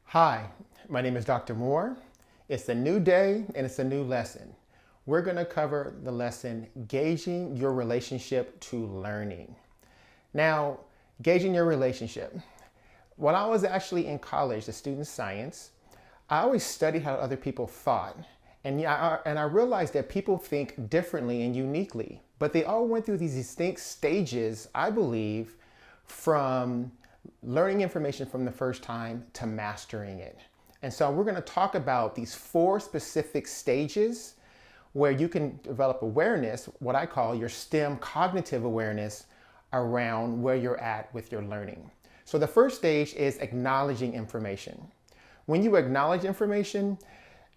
Hi, my name is Dr. Moore. It's a new day and it's a new lesson. We're going to cover the lesson, gauging your relationship to learning. Now, gauging your relationship. When I was actually in college, the student science, I always studied how other people thought. And I realized that people think differently and uniquely, but they all went through these distinct stages, I believe, from learning information from the first time to mastering it. And so we're going to talk about these 4 specific stages where you can develop awareness, what I call your STEM cognitive awareness around where you're at with your learning. So the first stage is acknowledging information. When you acknowledge information,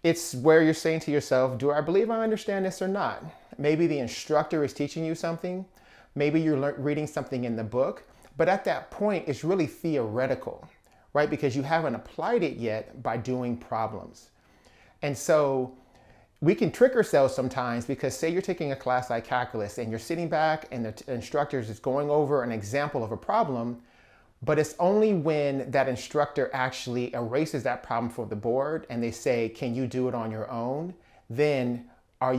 it's where you're saying to yourself, do I believe I understand this or not? Maybe the instructor is teaching you something. Maybe you're reading something in the book. But at that point, it's really theoretical, right? Because you haven't applied it yet by doing problems. And so we can trick ourselves sometimes because say you're taking a class like calculus and you're sitting back and the instructor is going over an example of a problem, but it's only when that instructor actually erases that problem from the board and they say, can you do it on your own? Then do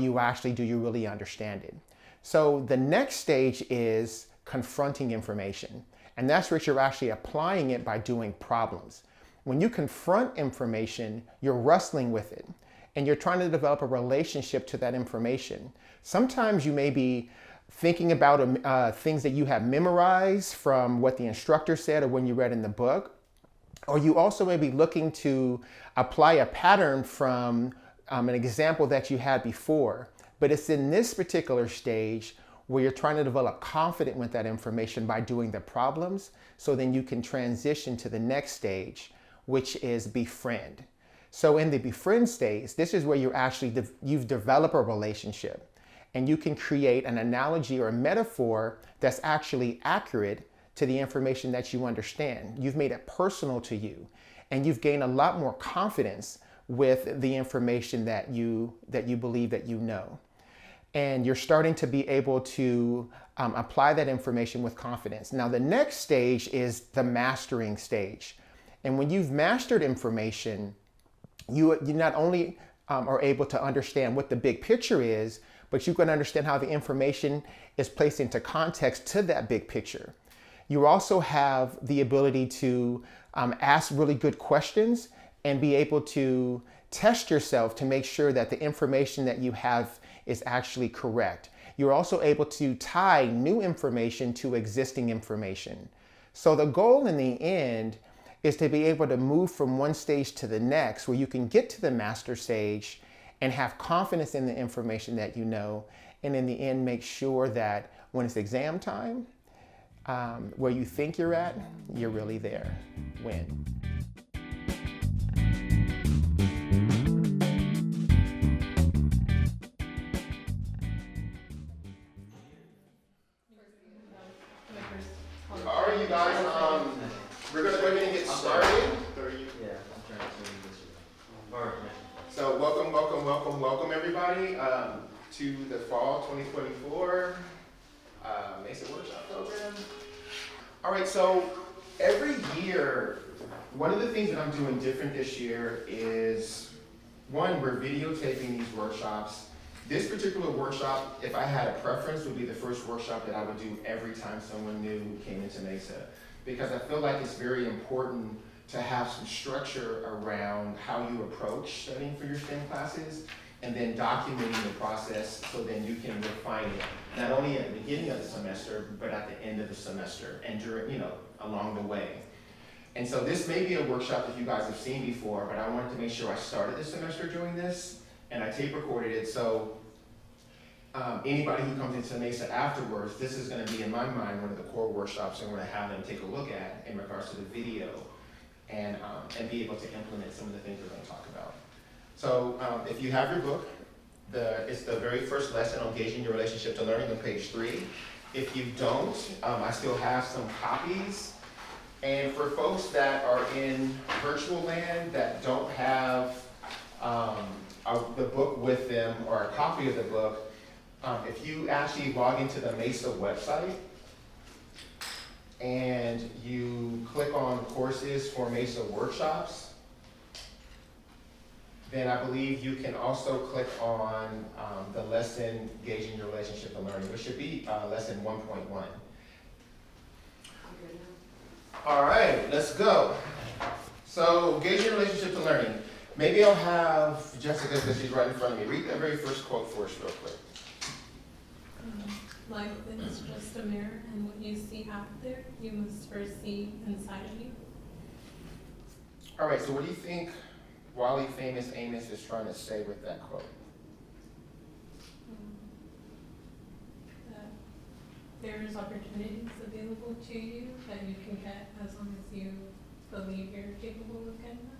you really understand it? So the next stage is confronting information. And that's where you're actually applying it by doing problems. When you confront information, you're wrestling with it and you're trying to develop a relationship to that information. Sometimes you may be thinking about things that you have memorized from what the instructor said or when you read in the book, or you also may be looking to apply a pattern from an example that you had before. But it's in this particular stage where you're trying to develop confidence with that information by doing the problems, so then you can transition to the next stage, which is befriend. So in the befriend stage, this is where you've developed a relationship and you can create an analogy or a metaphor that's actually accurate to the information that you understand. You've made it personal to you and you've gained a lot more confidence with the information that you believe that you know. And you're starting to be able to apply that information with confidence. Now, the next stage is the mastering stage. And when you've mastered information, you not only are able to understand what the big picture is, but you can understand how the information is placed into context to that big picture. You also have the ability to ask really good questions and be able to test yourself to make sure that the information that you have is actually correct. You're also able to tie new information to existing information. So the goal in the end is to be able to move from one stage to the next where you can get to the master stage and have confidence in the information that you know, and in the end make sure that when it's exam time, where you think you're at, you're really there. Win. All right, you guys, we're going to go ahead and get started. So welcome everybody to the Fall 2024 MESA Workshop Program. All right, so every year, one of the things that I'm doing different this year is, one, we're videotaping these workshops. This particular workshop, if I had a preference, would be the first workshop that I would do every time someone new came into MESA, because I feel like it's very important to have some structure around how you approach studying for your STEM classes, and then documenting the process so then you can refine it, not only at the beginning of the semester, but at the end of the semester and during, along the way. And so this may be a workshop that you guys have seen before, but I wanted to make sure I started the semester doing this, and I tape recorded it, so anybody who comes into MESA afterwards, this is going to be, in my mind, one of the core workshops I'm going to have them take a look at in regards to the video and be able to implement some of the things we're going to talk about. So if you have your book, it's the very first lesson on gauging your relationship to learning on page 3. If you don't, I still have some copies. And for folks that are in virtual land that don't have a the book with them or a copy of the book. If you actually log into the MESA website and you click on courses for MESA workshops, then I believe you can also click on the lesson, Gauging Your Relationship to Learning, which should be lesson 1.1. All right, let's go. So, gauging your relationship to learning. Maybe I'll have Jessica, because she's right in front of me, read that very first quote for us real quick. Life is just a mirror, and what you see out there, you must first see inside of you. All right, so what do you think Wally Famous Amos is trying to say with that quote? That there's opportunities available to you that you can get as long as you believe you're capable of getting them.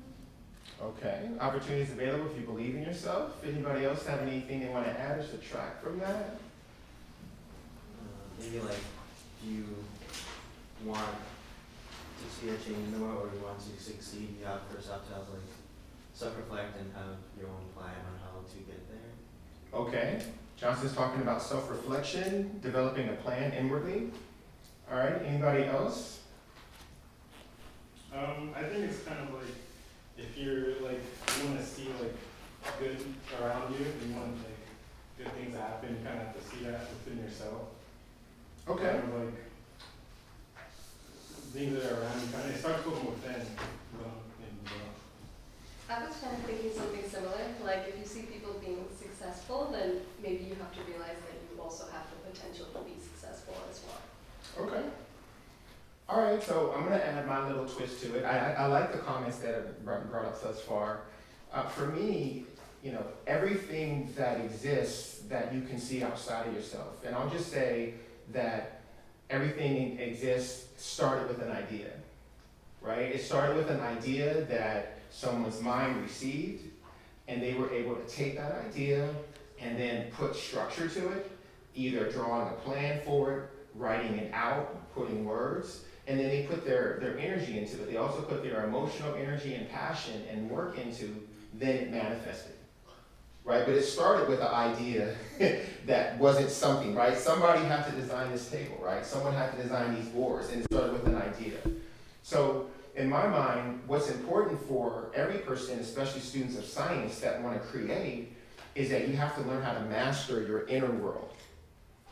Okay, opportunities available if you believe in yourself. Anybody else have anything they want to add or subtract from that? Maybe like you want to see a change in the world or you want to succeed, you have first have to have like self-reflect and have your own plan on how to get there. Okay, Johnson's talking about self-reflection, developing a plan inwardly. All right, anybody else? I think it's kind of like if you're like you want to see like good around you, you want like good things to happen. You kind of have to see that within yourself. Okay. Kind of like things that are around you. Kind of it starts looking within. I was kind of thinking something similar. Like if you see people being successful, then maybe you have to realize that you also have the potential to be successful as well. Okay. All right, so I'm going to add my little twist to it. I like the comments that have brought up thus far. For me, you know, everything that exists that you can see outside of yourself, and I'll just say that everything exists started with an idea, right? It started with an idea that someone's mind received, and they were able to take that idea and then put structure to it, either drawing a plan for it, writing it out, putting words, and then they put their energy into it. They also put their emotional energy and passion and work into, then it manifested, right? But it started with an idea that wasn't something, right? Somebody had to design this table, right? Someone had to design these boards, and it started with an idea. So in my mind, what's important for every person, especially students of science that want to create, is that you have to learn how to master your inner world.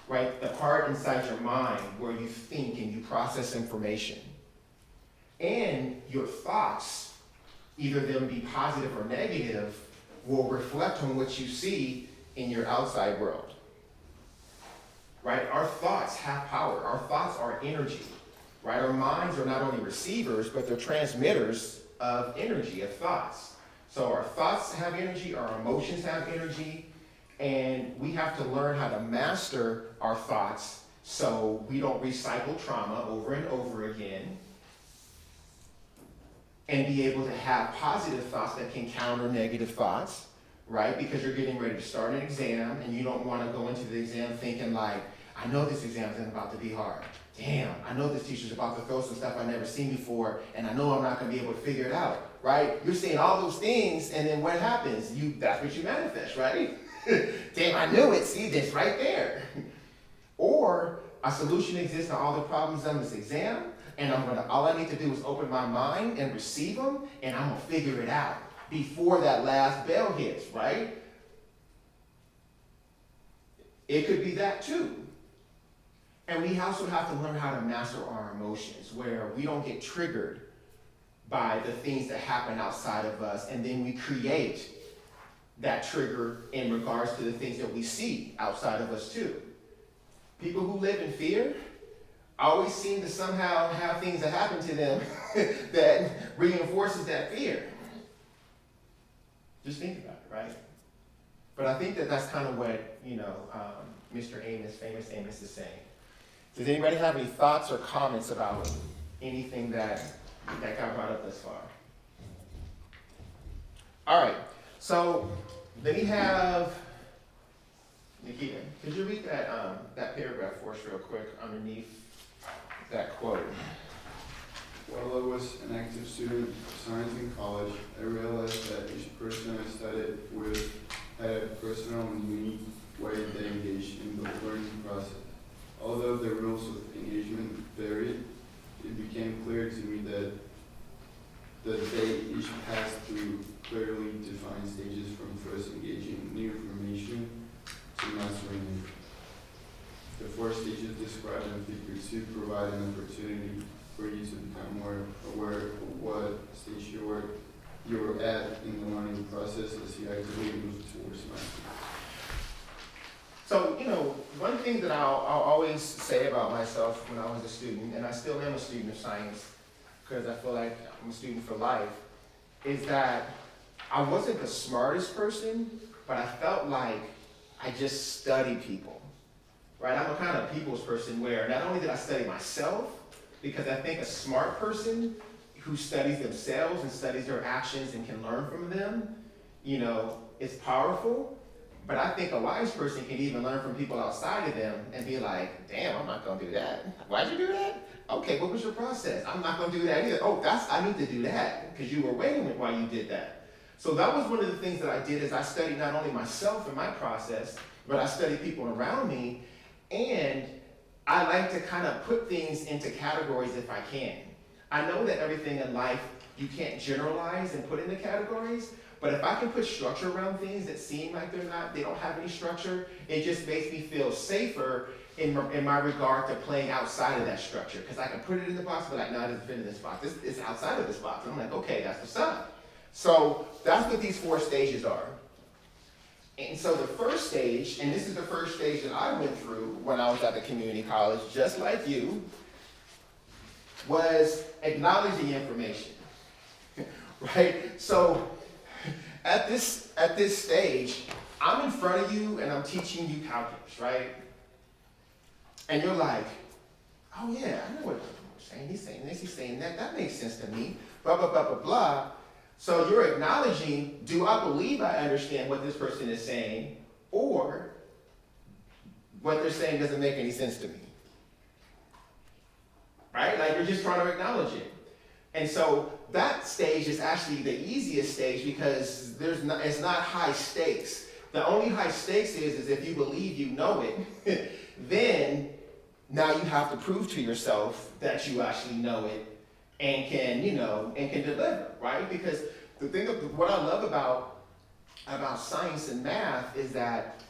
Right? The part inside your mind where you think and you process information. And your thoughts, either them be positive or negative, will reflect on what you see in your outside world. Right? Our thoughts have power. Our thoughts are energy. Right? Our minds are not only receivers, but they're transmitters of energy, of thoughts. So our thoughts have energy, our emotions have energy, and we have to learn how to master our thoughts so we don't recycle trauma over and over again, and be able to have positive thoughts that can counter negative thoughts, right? Because you're getting ready to start an exam and you don't want to go into the exam thinking like, I know this exam is about to be hard. Damn, I know this teacher's about to throw some stuff I've never seen before, and I know I'm not going to be able to figure it out, right? You're saying all those things, and then what happens? That's what you manifest, right? Damn, I knew it. See, this right there. Or a solution exists to all the problems on this exam, and all I need to do is open my mind and receive them, and I'm gonna figure it out before that last bell hits, right? It could be that too. And we also have to learn how to master our emotions, where we don't get triggered by the things that happen outside of us, and then we create that trigger in regards to the things that we see outside of us too. People who live in fear always seem to somehow have things that happen to them that reinforces that fear. Just think about it, right? But I think that that's kind of what, Mr. Amos, Famous Amos, is saying. Does anybody have any thoughts or comments about anything that got brought up thus far? All right. So then we have Nikita. Could you read that paragraph for us real quick underneath that quote? While I was an active student of science in college, I realized that each person I studied with had a personal and unique way they engaged in the learning process. Although the rules of engagement varied, it became clear to me that they each passed through clearly defined stages from first engaging new information to mastering it. The 4 stages described in Figure 2 provide an opportunity for you to become more aware of what stage you're at in the learning process as you actively move towards mastery. So, one thing that I'll always say about myself when I was a student, and I still am a student of science, because I feel like I'm a student for life, is that I wasn't the smartest person, but I felt like I just study people, right? I'm a kind of people's person where not only did I study myself, because I think a smart person who studies themselves and studies their actions and can learn from them, is powerful. But I think a wise person can even learn from people outside of them and be like, damn, I'm not gonna do that. Why'd you do that? Okay, what was your process? I'm not gonna do that either. Oh, I need to do that because you were waiting while you did that. So that was one of the things that I did is I studied not only myself and my process, but I studied people around me. And I like to kind of put things into categories if I can. I know that everything in life you can't generalize and put into categories, but if I can put structure around things that seem like they don't have any structure, it just makes me feel safer in my regard to playing outside of that structure. Because I can put it in the box and be like, no, it doesn't fit in this box. It's outside of this box. And I'm like, okay, that's what's up. So that's what these 4 stages are. And so the first stage, and this is the first stage that I went through when I was at the community college, just like you, was acknowledging information, right? So at this stage, I'm in front of you and I'm teaching you calculus, right? And you're like, oh yeah, I know what he's saying. He's saying this, he's saying that. That makes sense to me. Blah, blah, blah, blah, blah. So you're acknowledging, do I believe I understand what this person is saying, or what they're saying doesn't make any sense to me? Right? Like you're just trying to acknowledge it. And so that stage is actually the easiest stage because it's not high stakes. The only high stakes is if you believe you know it, then now you have to prove to yourself that you actually know it and can deliver, right? Because the thing of what I love about science and math is that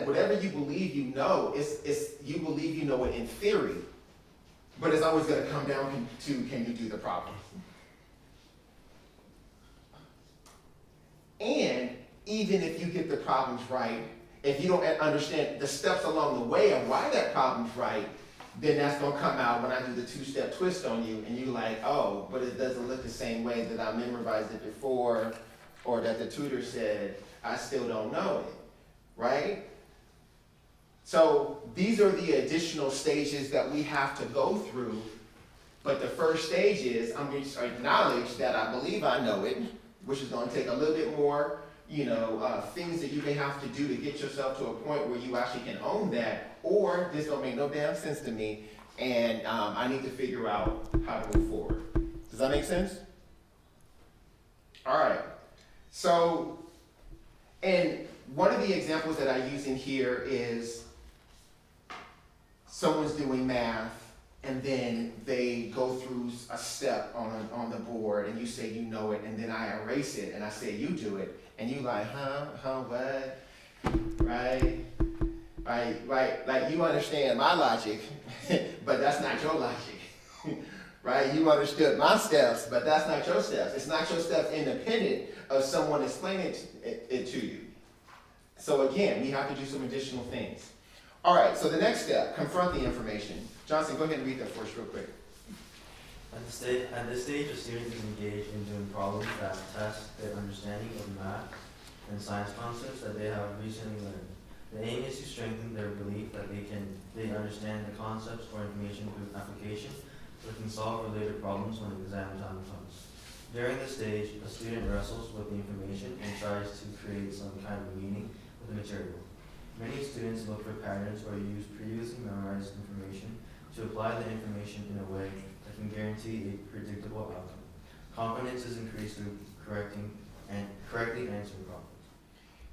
whatever you believe you know, it's you believe you know it in theory, but it's always going to come down to can you do the problem? And even if you get the problems right, if you don't understand the steps along the way of why that problem's right, then that's going to come out when I do the 2-step twist on you, and you're like, oh, but it doesn't look the same way that I memorized it before, or that the tutor said, I still don't know it, right? So these are the additional stages that we have to go through, but the first stage is I'm going to acknowledge that I believe I know it, which is going to take a little bit more things that you may have to do to get yourself to a point where you actually can own that, or this don't make no damn sense to me, and I need to figure out how to move forward. Does that make sense? All right. So, and one of the examples that I use in here is someone's doing math, and then they go through a step on the board, and you say you know it, and then I erase it, and I say you do it. And you like, what? Right? Like you understand my logic, but that's not your logic. Right? You understood my steps, but that's not your steps. It's not your steps independent of someone explaining it to you. So again, we have to do some additional things. All right, so the next step, confront the information. Johnson, go ahead and read that for us real quick. At this stage, a student is engaged in doing problems that test their understanding of math and science concepts that they have recently learned. The aim is to strengthen their belief that they understand the concepts or information through application, so they can solve related problems when exam time comes. During this stage, a student wrestles with the information and tries to create some kind of meaning with the material. Many students look for patterns or use previously memorized information to apply the information in a way that can guarantee a predictable outcome. Confidence is increased through correctly answering problems.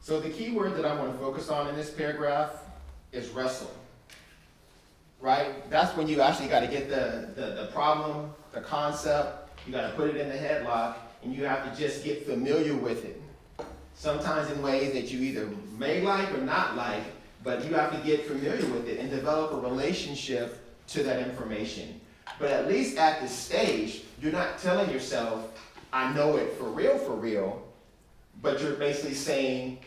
So the key word that I want to focus on in this paragraph is wrestle, right? That's when you actually got to get the problem, the concept, you got to put it in the headlock, and you have to just get familiar with it. Sometimes in ways that you either may like or not like, but you have to get familiar with it and develop a relationship to that information. But at least at this stage, you're not telling yourself, I know it for real, but you're basically saying,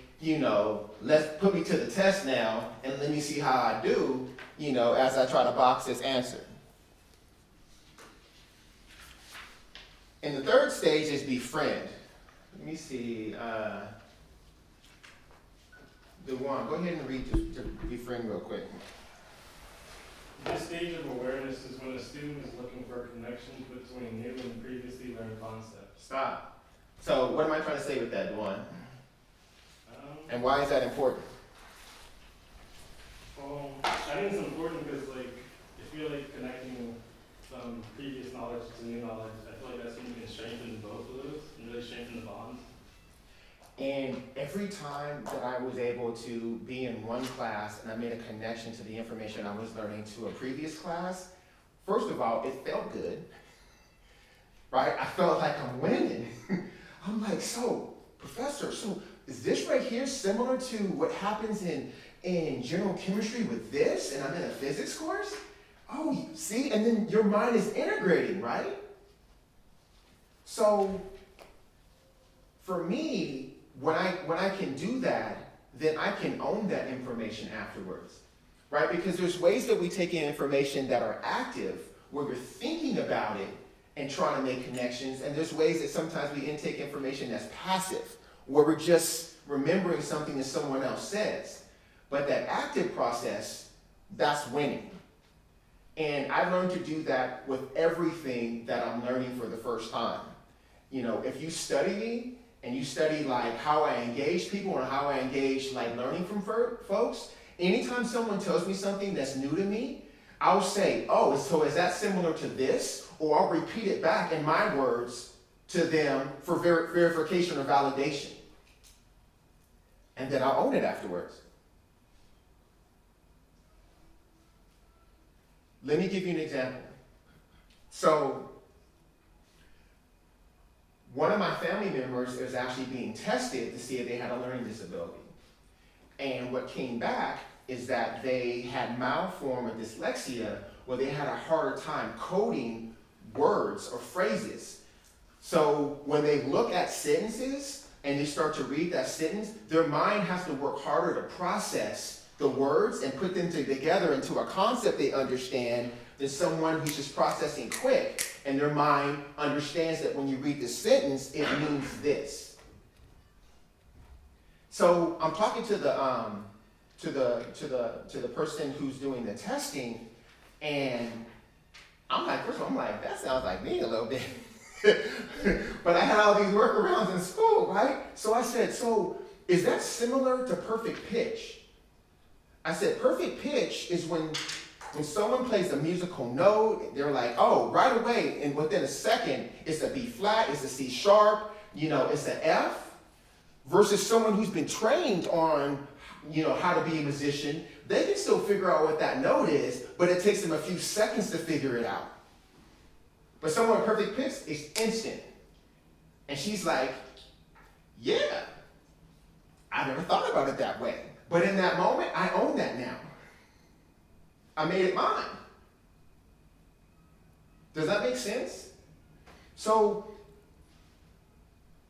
let's put me to the test now and let me see how I do, as I try to box this answer. And the third stage is befriend. Let me see, Dewan, go ahead and read the befriend real quick. This stage of awareness is when a student is looking for connections between new and previously learned concepts. Stop. So what am I trying to say with that, Dewan? And why is that important? Well, I think it's important because, if you're connecting some previous knowledge to new knowledge, I feel like that's when you can strengthen both of those and really strengthen the bonds. And every time that I was able to be in one class and I made a connection to the information I was learning to a previous class, first of all, it felt good, right? I felt like I'm winning. I'm like, so, professor, so is this right here similar to what happens in general chemistry with this? And I'm in a physics course? Oh, see? And then your mind is integrating, right? So, for me, when I can do that, then I can own that information afterwards, right? Because there's ways that we take in information that are active, where we're thinking about it and trying to make connections, and there's ways that sometimes we intake information that's passive, where we're just remembering something that someone else says. But that active process, that's winning. And I learned to do that with everything that I'm learning for the first time. If you study me, and you study how I engage people and how I engage learning from folks, anytime someone tells me something that's new to me, I'll say, oh, so is that similar to this? Or I'll repeat it back in my words to them for verification or validation. And then I'll own it afterwards. Let me give you an example. So, one of my family members is actually being tested to see if they had a learning disability. And what came back is that they had mild form of dyslexia, where they had a harder time coding words or phrases. So when they look at sentences and they start to read that sentence, their mind has to work harder to process the words and put them together into a concept they understand than someone who's just processing quick. And their mind understands that when you read this sentence, it means this. So I'm talking to the person who's doing the testing, and first of all, that sounds like me a little bit. But I had all these workarounds in school, right? So I said, so is that similar to perfect pitch? I said, perfect pitch is when someone plays a musical note, they're like, oh, right away, and within a second, it's a B flat, it's a C sharp, it's an F, versus someone who's been trained on, how to be a musician. They can still figure out what that note is, but it takes them a few seconds to figure it out. But someone with perfect pitch is instant. And she's like, yeah, I never thought about it that way. But in that moment, I own that now. I made it mine. Does that make sense? So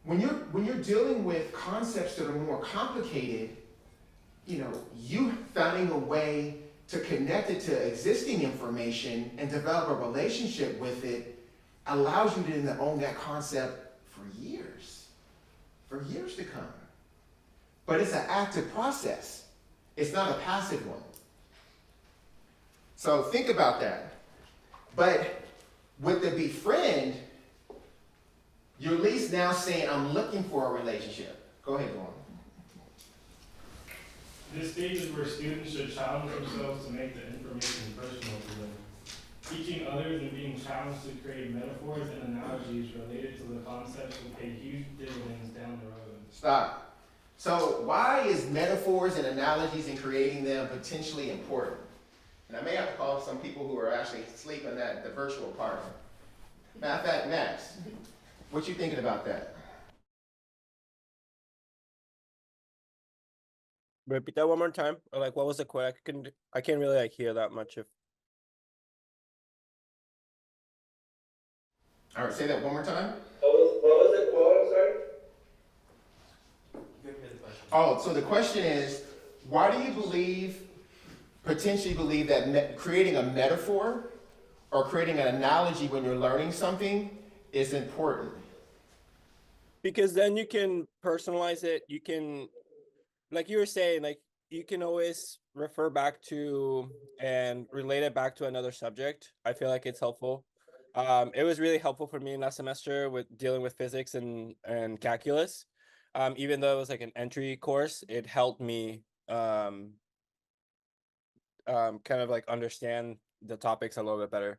when you're dealing with concepts that are more complicated, you finding a way to connect it to existing information and develop a relationship with it allows you to own that concept for years to come. But it's an active process. It's not a passive one. So think about that. But with the befriend, you're at least now saying, I'm looking for a relationship. Go ahead, Dawn. This stage is where students should challenge themselves to make the information personal to them. Teaching others and being challenged to create metaphors and analogies related to the concepts will pay huge dividends down the road. Stop. So why is metaphors and analogies and creating them potentially important? And I may have to call some people who are actually asleep in the virtual part. Matter of fact, Max, what you thinking about that? Repeat that one more time. Or like, what was the question? I can't really like hear that much. All right, say that one more time. What was the quote? I'm sorry. You can hear the question. Oh, so the question is, why do you potentially believe that creating a metaphor or creating an analogy when you're learning something is important? Because then you can personalize it. You can, like you were saying, like you can always refer back to and relate it back to another subject. I feel like it's helpful. It was really helpful for me last semester with dealing with physics and calculus. Even though it was like an entry course, it helped me kind of like understand the topics a little bit better.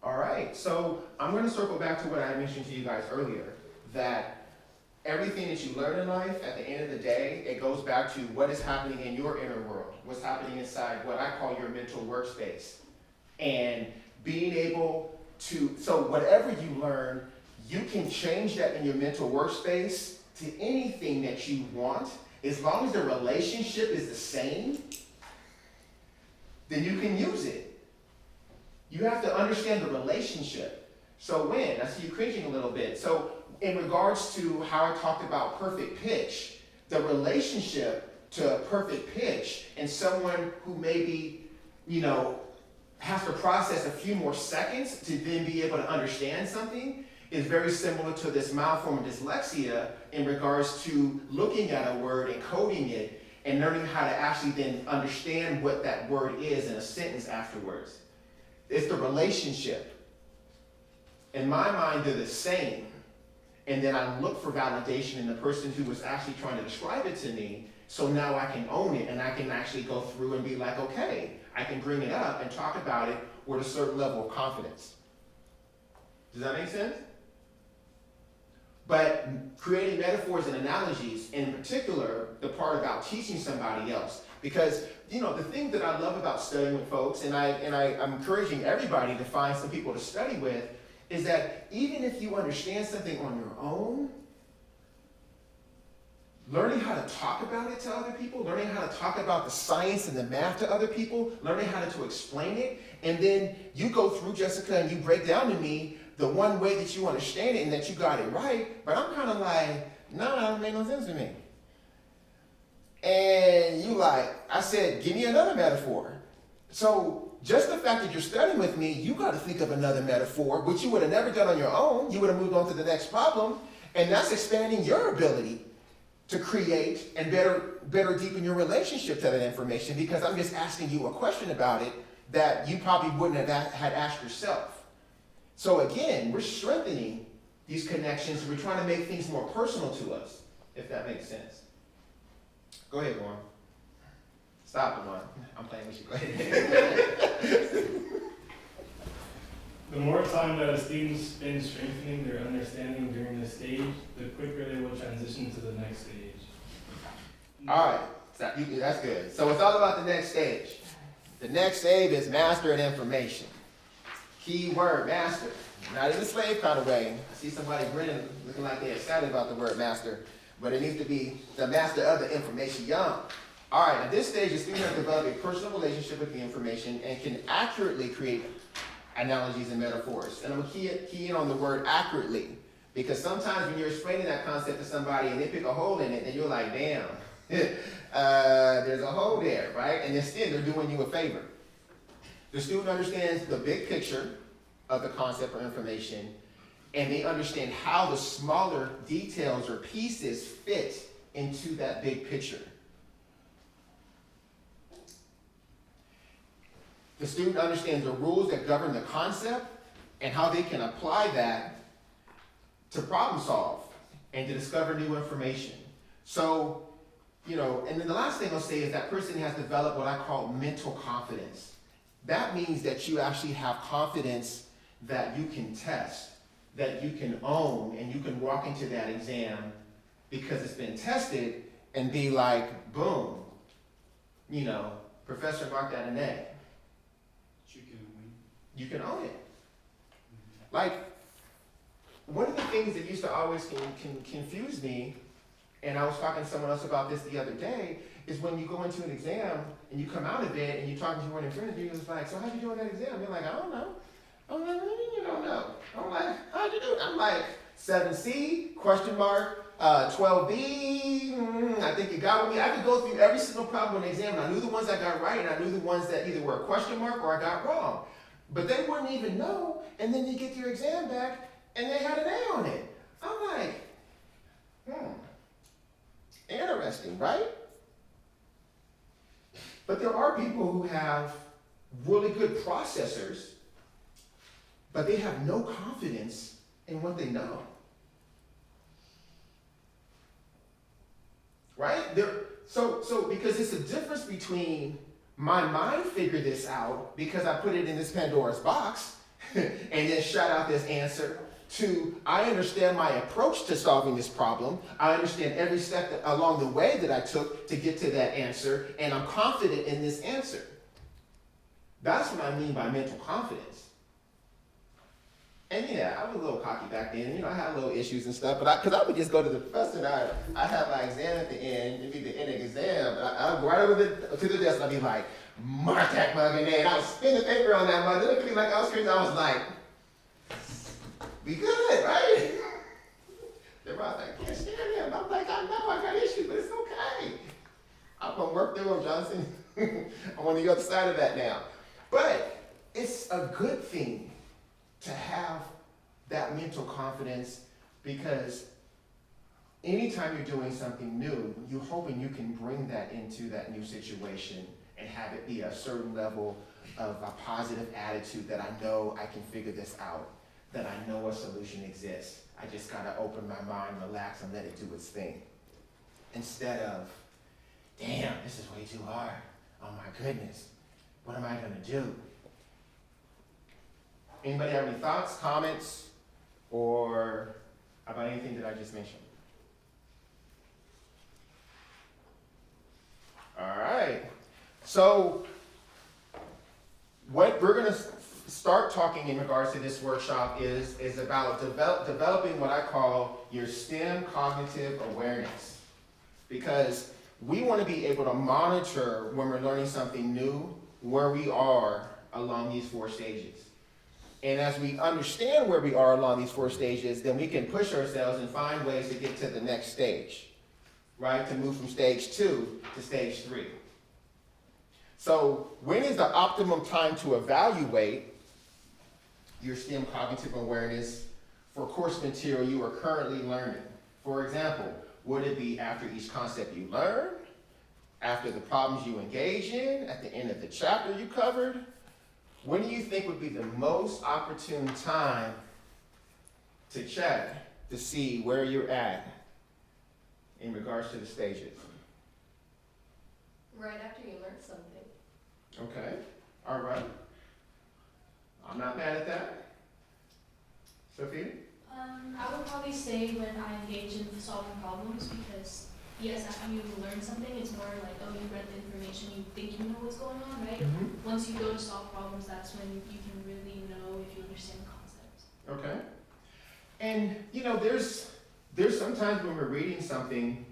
All right, so I'm going to circle back to what I mentioned to you guys earlier, that everything that you learn in life, at the end of the day, it goes back to what is happening in your inner world, what's happening inside what I call your mental workspace. And being able to, so whatever you learn, you can change that in your mental workspace to anything that you want. As long as the relationship is the same, then you can use it. You have to understand the relationship. So I see you cringing a little bit. So in regards to how I talked about perfect pitch, the relationship to perfect pitch and someone who maybe, has to process a few more seconds to then be able to understand something is very similar to this mild form of dyslexia in regards to looking at a word and coding it and learning how to actually then understand what that word is in a sentence afterwards. It's the relationship. In my mind, they're the same. And then I look for validation in the person who was actually trying to describe it to me. So now I can own it and I can actually go through and be like, okay, I can bring it up and talk about it with a certain level of confidence. Does that make sense? But creating metaphors and analogies, in particular, the part about teaching somebody else. Because, the thing that I love about studying with folks, and I'm encouraging everybody to find some people to study with, is that even if you understand something on your own, learning how to talk about it to other people, learning how to talk about the science and the math to other people, learning how to explain it, and then you go through, Jessica, and you break down to me the one way that you understand it and that you got it right, but I'm kind of like, no, that don't make no sense to me. And I said, give me another metaphor. So just the fact that you're studying with me, you got to think of another metaphor, which you would have never done on your own. You would have moved on to the next problem, and that's expanding your ability to create and better deepen your relationship to that information, because I'm just asking you a question about it that you probably wouldn't have had asked yourself. So again, we're strengthening these connections. We're trying to make things more personal to us, if that makes sense. Go ahead, Warren. Stop, Warren. I'm playing with you. Go ahead. The more time that a student spends strengthening their understanding during this stage, the quicker they will transition to the next stage. All right, that's good. So it's all about the next stage. The next stage is mastering information. Key word, master. Not in the slave kind of way. I see somebody grinning, looking like they're excited about the word master, but it needs to be the master of the information. All right, at this stage, the student has developed a personal relationship with the information and can accurately create analogies and metaphors. And I'm going to key in on the word accurately, because sometimes when you're explaining that concept to somebody and they pick a hole in it, and you're like, damn, there's a hole there, right? And instead, they're doing you a favor. The student understands the big picture of the concept or information, and they understand how the smaller details or pieces fit into that big picture. The student understands the rules that govern the concept and how they can apply that to problem solve and to discover new information. So, and then the last thing I'll say is that person has developed what I call mental confidence. That means that you actually have confidence that you can test, that you can own, and you can walk into that exam because it's been tested and be like, boom, professor marked that an A. You can win. You can own it. Like, one of the things that used to always can confuse me, and I was talking to someone else about this the other day, is when you go into an exam and you come out of it and you're talking to one of your friends, and you're just like, so how'd you do on that exam? You're like, I don't know. I'm like, what do you mean you don't know? I'm like, how'd you do it? I'm like, 7C, question mark, 12B, I think you got with me. I could go through every single problem on the exam, and I knew the ones I got right, and I knew the ones that either were a question mark or I got wrong. But they wouldn't even know, and then you get your exam back, and they had an A on it. I'm like, interesting, right? But there are people who have really good processors, but they have no confidence in what they know. Right? So because it's a difference between my mind figured this out because I put it in this Pandora's box and then shot out this answer, to I understand my approach to solving this problem. I understand every step along the way that I took to get to that answer, and I'm confident in this answer. That's what I mean by mental confidence. And yeah, I was a little cocky back then. I had little issues and stuff, but because I would just go to the professor and I have my exam at the end. It'd be the end of the exam. I'd go right over to the desk and I'd be like, mark that mug in there. And I would spin the paper on that mug. It looked at me like I was crazy. I was like, we good, right? They're like, I can't stand him. I'm like, I know I got issues, but it's okay. I'm gonna work through them, Johnson. I'm on the other side of that now. But it's a good thing to have that mental confidence, because anytime you're doing something new, you're hoping you can bring that into that new situation and have it be a certain level of a positive attitude that I know I can figure this out, that I know a solution exists. I just gotta open my mind, relax, and let it do its thing. Instead of, damn, this is way too hard. Oh my goodness, what am I gonna do? Anybody have any thoughts, comments, or about anything that I just mentioned? All right. So what we're going to start talking in regards to this workshop is about developing what I call your STEM cognitive awareness. Because we want to be able to monitor when we're learning something new, where we are along these 4 stages. And as we understand where we are along these 4 stages, then we can push ourselves and find ways to get to the next stage, right? To move from stage 2 to stage 3. So when is the optimum time to evaluate your STEM cognitive awareness for course material you are currently learning? For example, would it be after each concept you learn, after the problems you engage in, at the end of the chapter you covered? When do you think would be the most opportune time to check to see where you're at in regards to the stages? Right after you learn something. Okay, all right. I'm not mad at that. Sophia? I would probably say when I engage in solving problems, because yes, after you learn something, it's more like, oh, you read the information, you think you know what's going on, right? Mm-hmm. Once you go to solve problems, that's when you can really know if you understand the concepts. Okay. And there's sometimes when we're reading something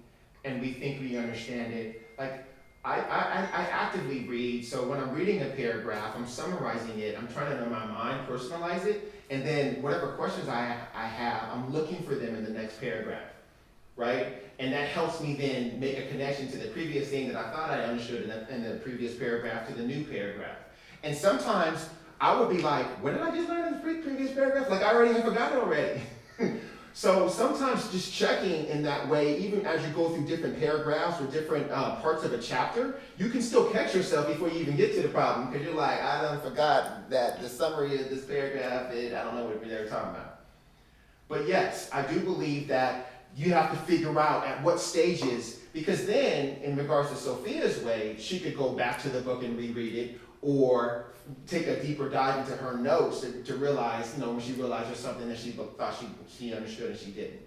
and we think we understand it. Like I actively read, so when I'm reading a paragraph, I'm summarizing it, I'm trying to in my mind personalize it, and then whatever questions I have, I'm looking for them in the next paragraph, right? And that helps me then make a connection to the previous thing that I thought I understood in the previous paragraph to the new paragraph. And sometimes I would be like, what did I just learn in the previous paragraph? Like I already have forgot it already. So sometimes just checking in that way, even as you go through different paragraphs or different parts of a chapter, you can still catch yourself before you even get to the problem, because you're like, I done forgot that the summary of this paragraph, I don't know what they were talking about. But yes, I do believe that you have to figure out at what stages, because then, in regards to Sophia's way, she could go back to the book and reread it, or take a deeper dive into her notes to realize, when she realized there's something that she thought she understood and she didn't.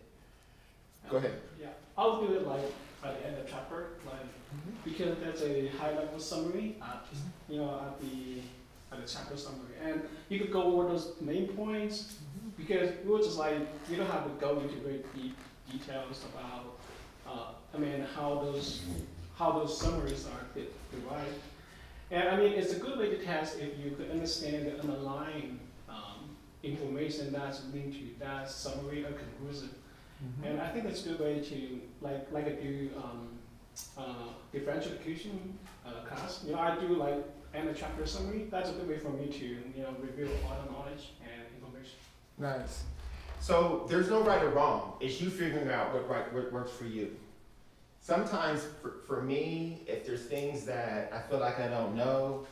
Go ahead. Yeah. I'll do it like at the end of chapter, like because that's a high level summary at at the chapter summary, and you could go over those main points because it was just like you don't have to go into very deep details about how those summaries are derived. And I mean, it's a good way to test if you could understand the underlying information that's linked to that summary or conclusion. And I think it's a good way to like I do differentiation class. I do like end of chapter summary. That's a good way for me to review all the knowledge and information. Nice. So there's no right or wrong. It's you figuring out what works for you. Sometimes for me, if there's things that I feel like I don't know,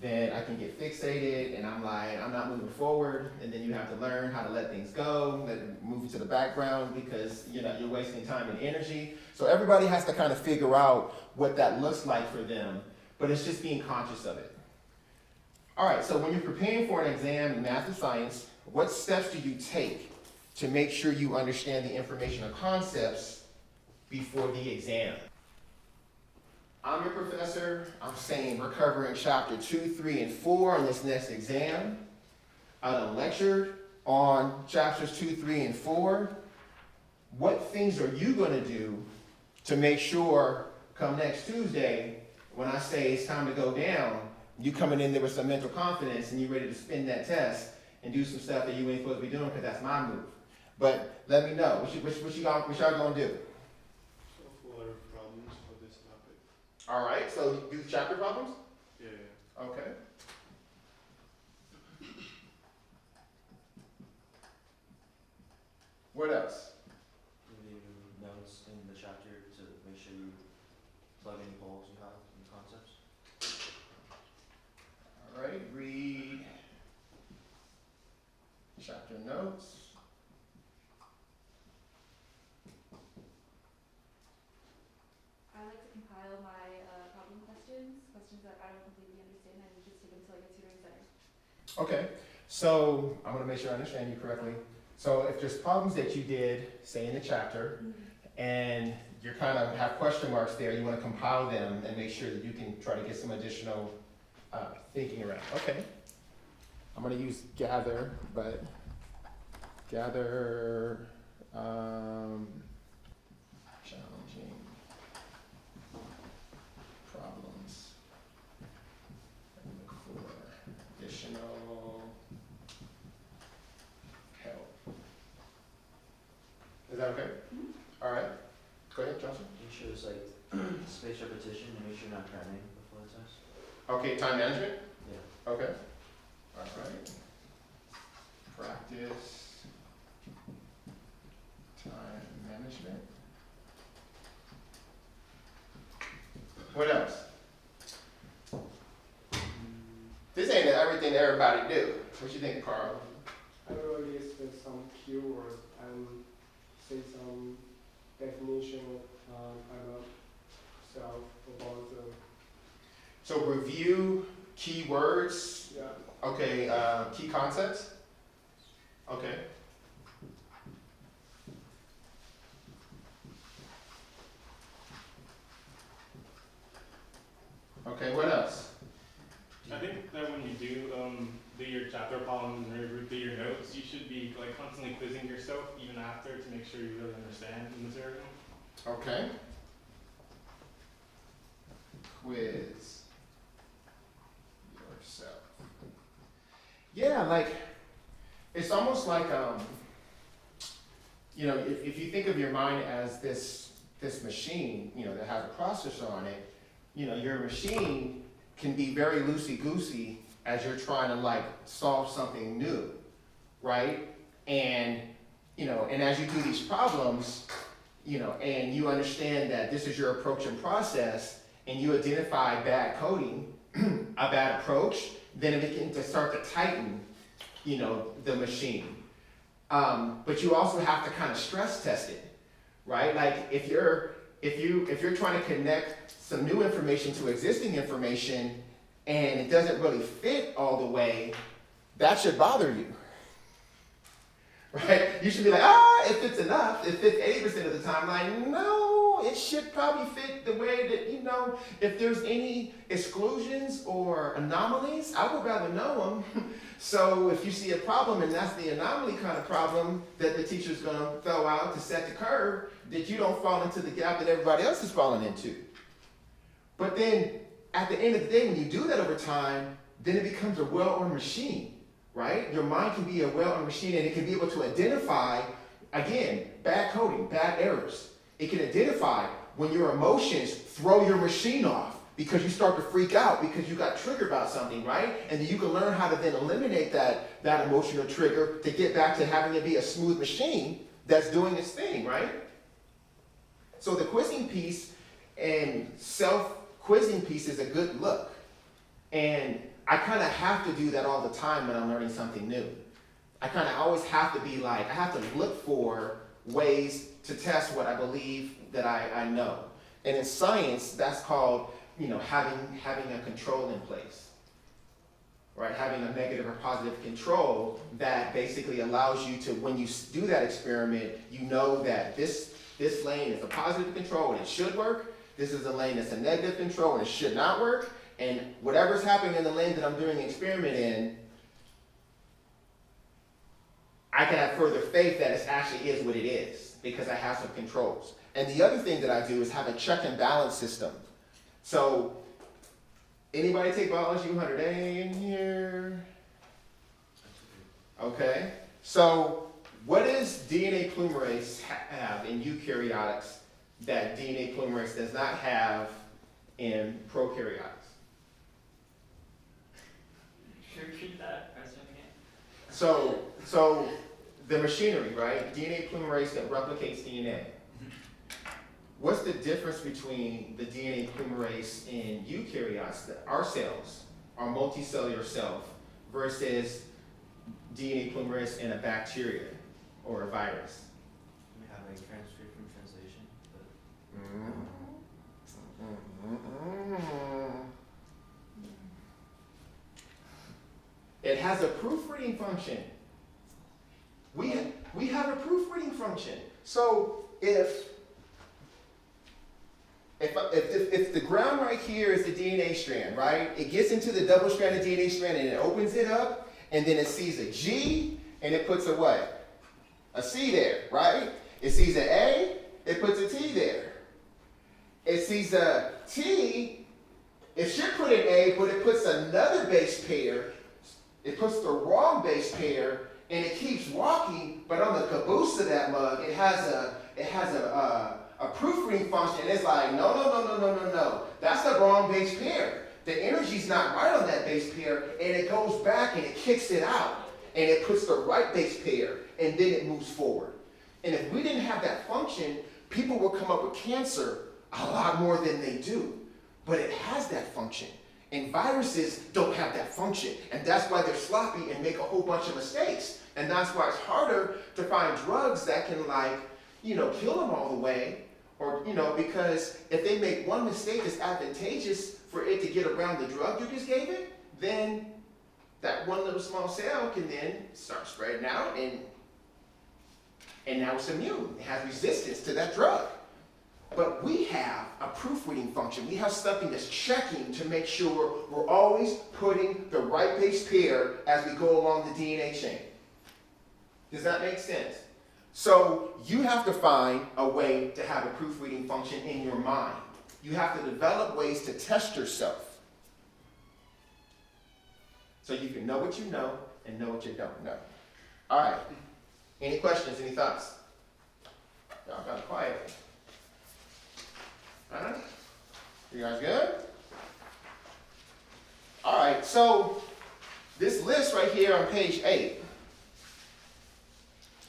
then I can get fixated and I'm like, I'm not moving forward. And then you have to learn how to let things go, move it to the background because you're wasting time and energy. So everybody has to kind of figure out what that looks like for them, but it's just being conscious of it. All right, so when you're preparing for an exam in math or science, what steps do you take to make sure you understand the information or concepts before the exam? I'm your professor. I'm saying we're covering chapter 2, 3, and 4 on this next exam. I done lectured on chapters 2, 3, and 4. What things are you going to do to make sure come next Tuesday, when I say it's time to go down, you coming in there with some mental confidence and you're ready to spin that test and do some stuff that you ain't supposed to be doing because that's my move. But let me know. What y'all gonna do? Problems for this topic. All right, so do chapter problems? Yeah. Okay. What else? Review notes in the chapter to make sure you plug any holes you have in the concepts. All right, read chapter notes. I like to compile my problem questions that I don't completely understand, and just take them to like a tutoring center. Okay, so I'm gonna make sure I understand you correctly. So if there's problems that you did, say in the chapter, and you kind of have question marks there, you wanna compile them and make sure that you can try to get some additional thinking around. Okay, I'm gonna use gather, but gather challenging problems and look for additional help. Is that okay? All right. Go ahead, Johnson. Make sure there's like spaced repetition and make sure you're not cramming before the test. Okay, time management? Yeah. Okay. All right. Practice time management. What else? This ain't everything that everybody do. What you think, Carl? I will list some keywords and say some definition about self about the. So review keywords. Yeah. Okay, key concepts. Okay. Okay, what else? I think that when you do your chapter problems and do your notes, you should be like constantly quizzing yourself even after to make sure you really understand the material. Okay. Quiz yourself. Yeah, like it's almost like if you think of your mind as this machine, that has a processor on it, your machine can be very loosey-goosey as you're trying to solve something new, right? And and as you do these problems, and you understand that this is your approach and process, and you identify bad coding, a bad approach, then it begins to start to tighten, the machine. But you also have to kind of stress test it, right? Like if you're trying to connect some new information to existing information and it doesn't really fit all the way, that should bother you, right? You should be like, it fits enough. It fits 80% of the time. Like, no, it should probably fit the way that, if there's any exclusions or anomalies, I would rather know them. So if you see a problem and that's the anomaly kind of problem that the teacher's going to throw out to set the curve, that you don't fall into the gap that everybody else is falling into. But then at the end of the day, when you do that over time, then it becomes a well-oiled machine, right? Your mind can be a well-oiled machine, and it can be able to identify, again, bad coding, bad errors. It can identify when your emotions throw your machine off because you start to freak out because you got triggered about something, right? And then you can learn how to then eliminate that emotional trigger to get back to having it be a smooth machine that's doing its thing, right? So the quizzing piece and self-quizzing piece is a good look. And I kind of have to do that all the time when I'm learning something new. I kind of always have to be like, I have to look for ways to test what I believe that I know. And in science, that's called, having a control in place, right? Having a negative or positive control that basically allows you to, when you do that experiment, you know that this lane is a positive control and it should work. This is a lane that's a negative control and it should not work. And whatever's happening in the lane that I'm doing the experiment in, I can have further faith that it actually is what it is because I have some controls. And the other thing that I do is have a check and balance system. So, anybody take biology 100A in here? Okay. So, what does DNA polymerase have in eukaryotes that DNA polymerase does not have in prokaryotes? Repeat that question again. So the machinery, right? DNA polymerase that replicates DNA. What's the difference between the DNA polymerase in eukaryotes, our cells, our multicellular self, versus DNA polymerase in a bacteria or a virus? We have like transcription translation, It has a proofreading function. We have a proofreading function. So if the ground right here is the DNA strand, right? It gets into the double-stranded DNA strand and it opens it up, and then it sees a G and it puts a what? A C there, right? It sees an A, it puts a T there. It sees a T, it should put an A, but it puts another base pair. It puts the wrong base pair, and it keeps walking, but on the caboose of that mug, it has a proofreading function. It's like, no. That's the wrong base pair. The energy's not right on that base pair, and it goes back and it kicks it out, and it puts the right base pair, and then it moves forward. And if we didn't have that function, people would come up with cancer a lot more than they do. But it has that function. And viruses don't have that function. And that's why they're sloppy and make a whole bunch of mistakes. And that's why it's harder to find drugs that can kill them all the way. Or, because if they make one mistake that's advantageous for it to get around the drug you just gave it, then that one little small cell can then start spreading out and now it's immune. It has resistance to that drug. But we have a proofreading function. We have something that's checking to make sure we're always putting the right base pair as we go along the DNA chain. Does that make sense? So you have to find a way to have a proofreading function in your mind. You have to develop ways to test yourself. So you can know what you know and know what you don't know. All right. Any questions? Any thoughts? Y'all got quiet. All right. You guys good? All right. So this list right here on page 8,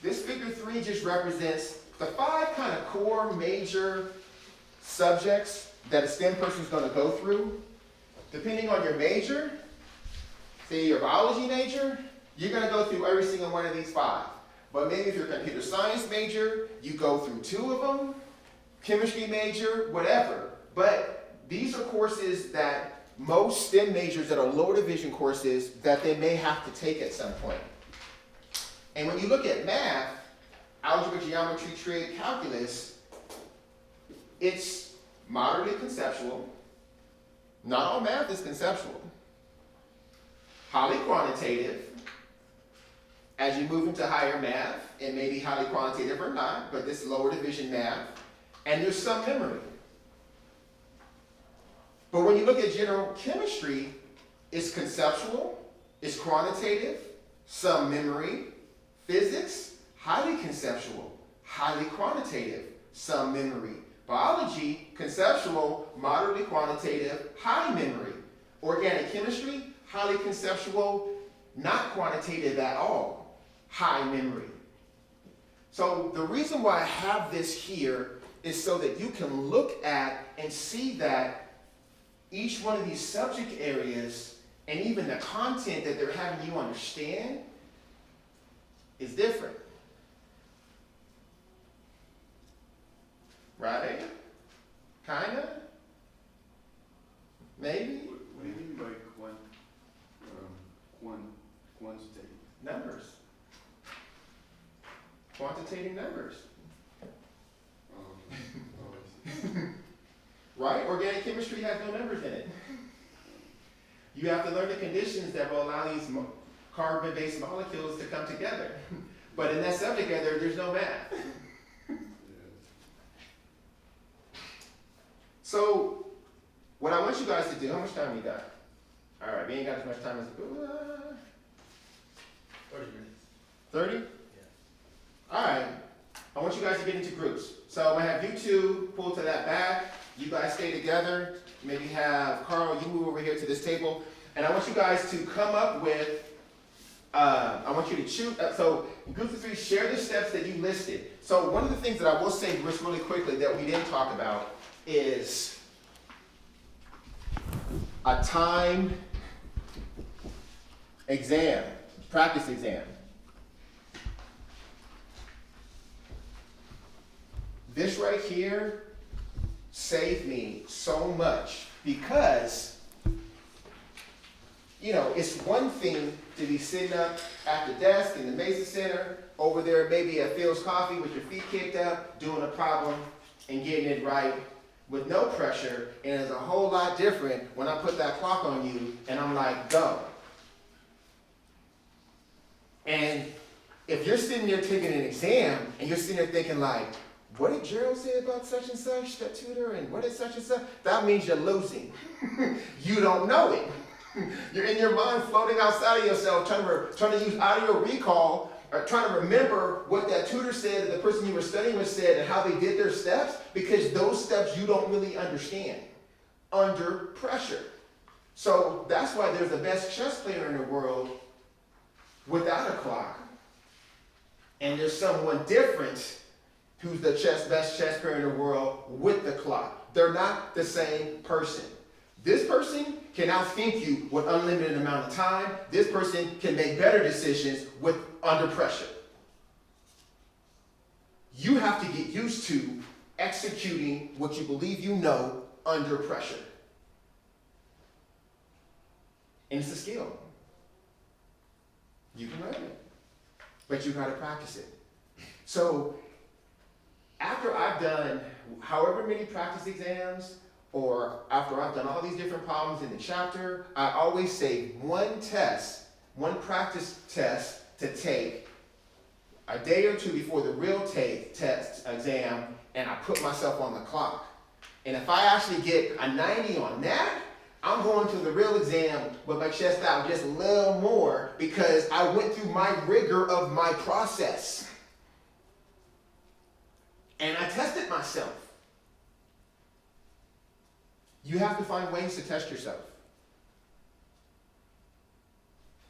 this figure 3 just represents the 5 kind of core major subjects that a STEM person is going to go through. Depending on your major, say your biology major, you're going to go through every single one of these 5. But maybe if you're a computer science major, you go through 2 of them, chemistry major, whatever. But these are courses that most STEM majors that are lower division courses that they may have to take at some point. And when you look at math, algebra, geometry, trig, calculus, it's moderately conceptual. Not all math is conceptual. Highly quantitative. As you move into higher math, it may be highly quantitative or not, but this lower division math, and there's some memory. But when you look at general chemistry, it's conceptual, it's quantitative, some memory. Physics, highly conceptual, highly quantitative, some memory. Biology, conceptual, moderately quantitative, high memory. Organic chemistry, highly conceptual, not quantitative at all, high memory. So the reason why I have this here is so that you can look at and see that each one of these subject areas and even the content that they're having you understand is different. Right? Kinda? Maybe? What do you mean by quantitative? Numbers. Quantitating numbers. Oh, I see. Right? Organic chemistry has no numbers in it. You have to learn the conditions that will allow these carbon-based molecules to come together. But in that subject area, there's no math. So, what I want you guys to do, how much time we got? All right, we ain't got as much time as, 30 minutes. 30? Yeah. All right, I want you guys to get into groups. So I'm gonna have you two pull to that back. You guys stay together. Maybe have Carl, you move over here to this table. And I want you guys to come up with, I want you to choose, so in groups of 3, share the steps that you listed. So one of the things that I will say just really quickly that we didn't talk about is a timed exam, practice exam. This right here saved me so much because, you know, it's one thing to be sitting up at the desk in the MESA Center, over there maybe at Phil's Coffee with your feet kicked up, doing a problem and getting it right with no pressure, and it's a whole lot different when I put that clock on you and I'm like, go. And if you're sitting there taking an exam and you're sitting there thinking like, what did Gerald say about such and such, that tutor, and what is such and such? That means you're losing. You don't know it. You're in your mind floating outside of yourself, trying to use audio recall, or trying to remember what that tutor said, or the person you were studying with said, and how they did their steps, because those steps you don't really understand under pressure. So that's why there's the best chess player in the world without a clock. And there's someone different who's the best chess player in the world with the clock. They're not the same person. This person can outthink you with unlimited amount of time. This person can make better decisions with under pressure. You have to get used to executing what you believe you know under pressure. And it's a skill. You can learn it, but you gotta practice it. So after I've done however many practice exams, or after I've done all these different problems in the chapter, I always say one practice test to take a day or two before the real test exam, and I put myself on the clock. And if I actually get a 90 on that, I'm going to the real exam with my chest out just a little more because I went through my rigor of my process. And I tested myself. You have to find ways to test yourself.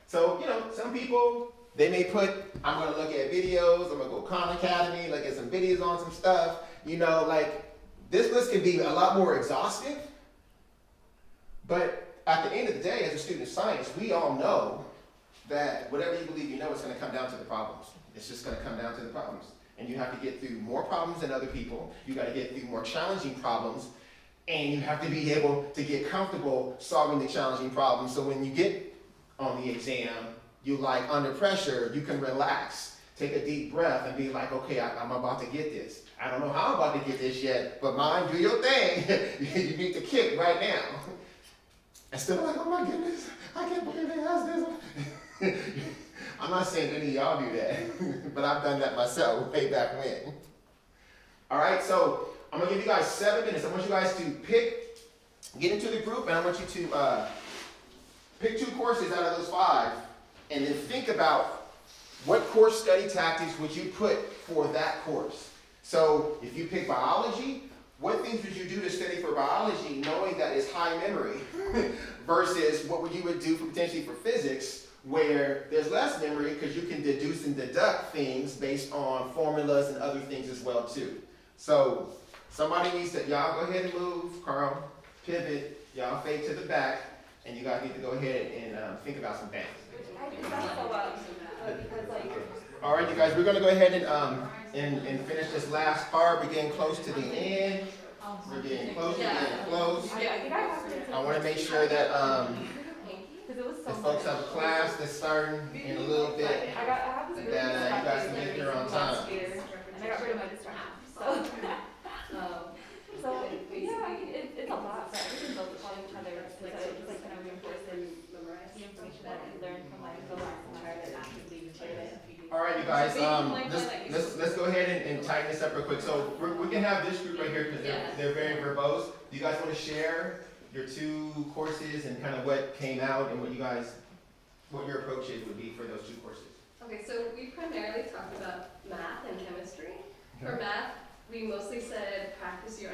So, you know, some people, they may put, I'm going to look at videos, I'm going to go Khan Academy, look at some videos on some stuff. You know, like, this list can be a lot more exhaustive. But at the end of the day, as a student of science, we all know that whatever you believe you know, it's going to come down to the problems. It's just going to come down to the problems. And you have to get through more problems than other people. You got to get through more challenging problems. And you have to be able to get comfortable solving the challenging problems. So when you get on the exam, you like under pressure, you can relax. take a deep breath and be like, okay, I'm about to get this. I don't know how I'm about to get this yet, but mind, do your thing. You need to kick right now. And still like, oh my goodness, I can't believe they asked this. I'm not saying any of y'all do that, but I've done that myself way back when. All right, so I'm gonna give you guys 7 minutes. I want you guys to get into the group, and I want you to pick 2 courses out of those 5, and then think about what course study tactics would you put for that course. So if you pick biology, what things would you do to study for biology knowing that it's high memory versus what you would do potentially for physics where there's less memory because you can deduce and deduct things based on formulas and other things as well too. So somebody needs to, y'all go ahead and move, Carl, pivot, y'all fade to the back, and you guys need to go ahead and think about some things. I did that so well, because like. All right, you guys, we're gonna go ahead and finish this last part. We're getting close to the end. We're getting close, I wanna make sure that the folks have a class that's starting in a little bit, and that you guys can get here on time. And I got rid of my distractions, so yeah, it's a lot, but everything builds upon each other, so it just like kind of reinforces the information that you learn from like the last semester and actively retain it. All right, you guys, let's go ahead and tighten this up real quick. So we can have this group right here because they're very verbose. Do you guys want to share your 2 courses and kind of what came out and what your approaches would be for those 2 courses? Okay, so we primarily talked about math and chemistry. For math, we mostly said test your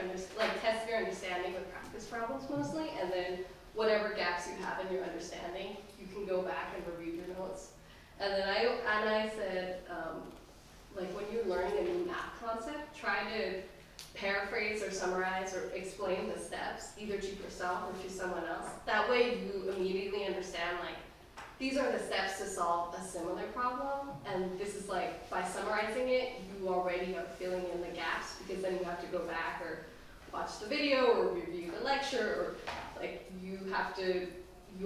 understanding with practice problems mostly, and then whatever gaps you have in your understanding, you can go back and review your notes. And then I said, like when you're learning a new math concept, try to paraphrase or summarize or explain the steps, either to yourself or to someone else. That way you immediately understand, like, these are the steps to solve a similar problem, and this is like, by summarizing it, you already are filling in the gaps, because then you have to go back or watch the video or review the lecture, or like, you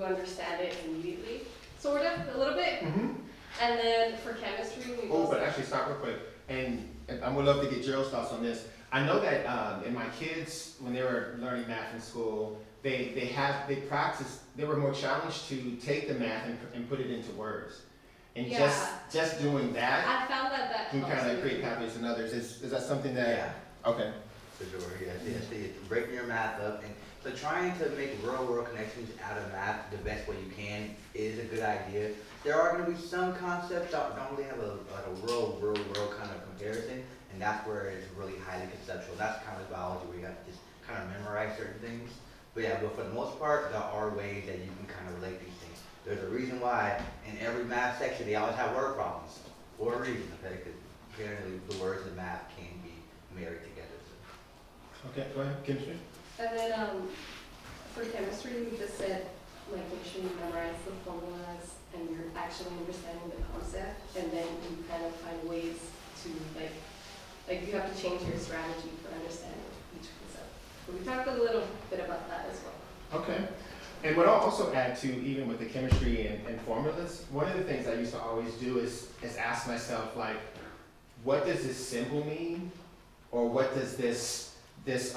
understand it immediately, sort of, a little bit. Mm-hmm. And then for chemistry, we but actually stop real quick, and I would love to get Gerald's thoughts on this. I know that in my kids, when they were learning math in school, they were more challenged to take the math and put it into words. And just doing that I found that can kind of create happiness in others. Is that something that? Yeah. Okay. For sure, yes. Breaking your math up, and so trying to make real-world connections out of math the best way you can is a good idea. There are going to be some concepts that don't really have a real kind of comparison, and that's where it's really highly conceptual. That's kind of biology where you have to just kind of memorize certain things. But for the most part, there are ways that you can kind of relate these things. There's a reason why in every math section they always have word problems for a reason, okay? Because apparently the words in math can be married together. So. Okay, go ahead, chemistry. And then for chemistry, we just said, like, make sure you memorize the formulas and you're actually understanding the concept, and then you kind of find ways to, like you have to change your strategy for understanding each concept. So we talked a little bit about that as well. Okay. And what I'll also add to, even with the chemistry and formulas, one of the things I used to always do is ask myself, like, what does this symbol mean? Or what does this if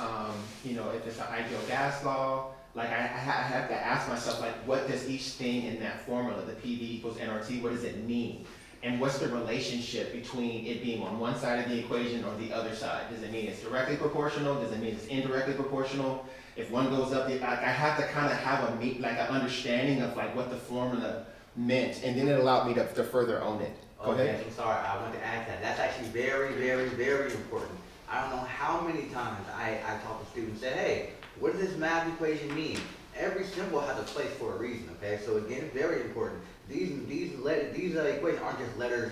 it's an ideal gas law, like I have to ask myself, like, what does each thing in that formula, the PV equals nRT, what does it mean? And what's the relationship between it being on one side of the equation or the other side? Does it mean it's directly proportional? Does it mean it's indirectly proportional? If one goes up, I have to kind of have an understanding of like what the formula meant, and then it allowed me to further own it. Go ahead. I'm sorry, I want to add that. That's actually very, very, very important. I don't know how many times I talk to students and say, hey, what does this math equation mean? Every symbol has a place for a reason, okay? So again, very important. These equations aren't just letters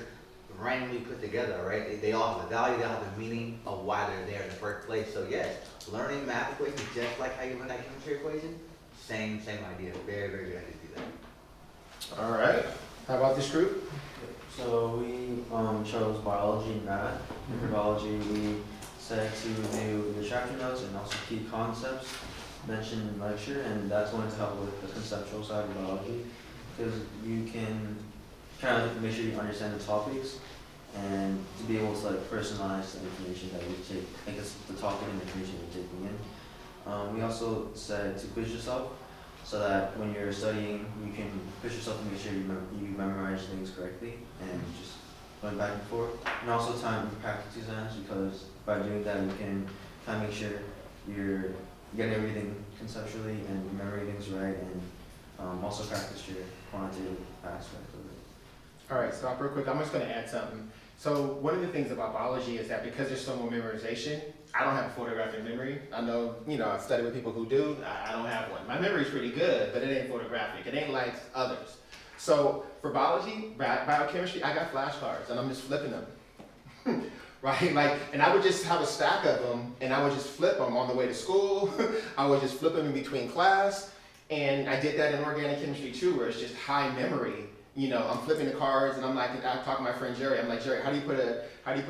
randomly put together, right? They all have a value, they all have a meaning of why they're there in the first place. So yes, learning math equations just like how you learn that chemistry equation, same idea. Very, very good idea to do that. All right. How about this group? So we chose biology and math. And for biology, we said to review the chapter notes and also key concepts mentioned in lecture, and that's going to help with the conceptual side of biology, because you can kind of make sure you understand the topics, and to be able to like personalize the information that you take, I guess the topic and information you're taking in. We also said to quiz yourself so that when you're studying, you can quiz yourself to make sure you memorize things correctly and just going back and forth. And also time practice exams, because by doing that you can kind of make sure you're getting everything conceptually and remembering things right, and also practice your quantitative aspect of it. All right, stop real quick. I'm just going to add something. So one of the things about biology is that because there's so much memorization, I don't have a photographic memory. I know, I've studied with people who do. I don't have one. My memory's pretty good, but it ain't photographic. It ain't like others. So for biology, biochemistry, I got flashcards and I'm just flipping them. Right? And I would just have a stack of them and I would just flip them on the way to school. I would just flip them in between class. And I did that in organic chemistry too, where it's just high memory. I'm flipping the cards and I'm talking to my friend Jerry. I'm like, Jerry, how do you put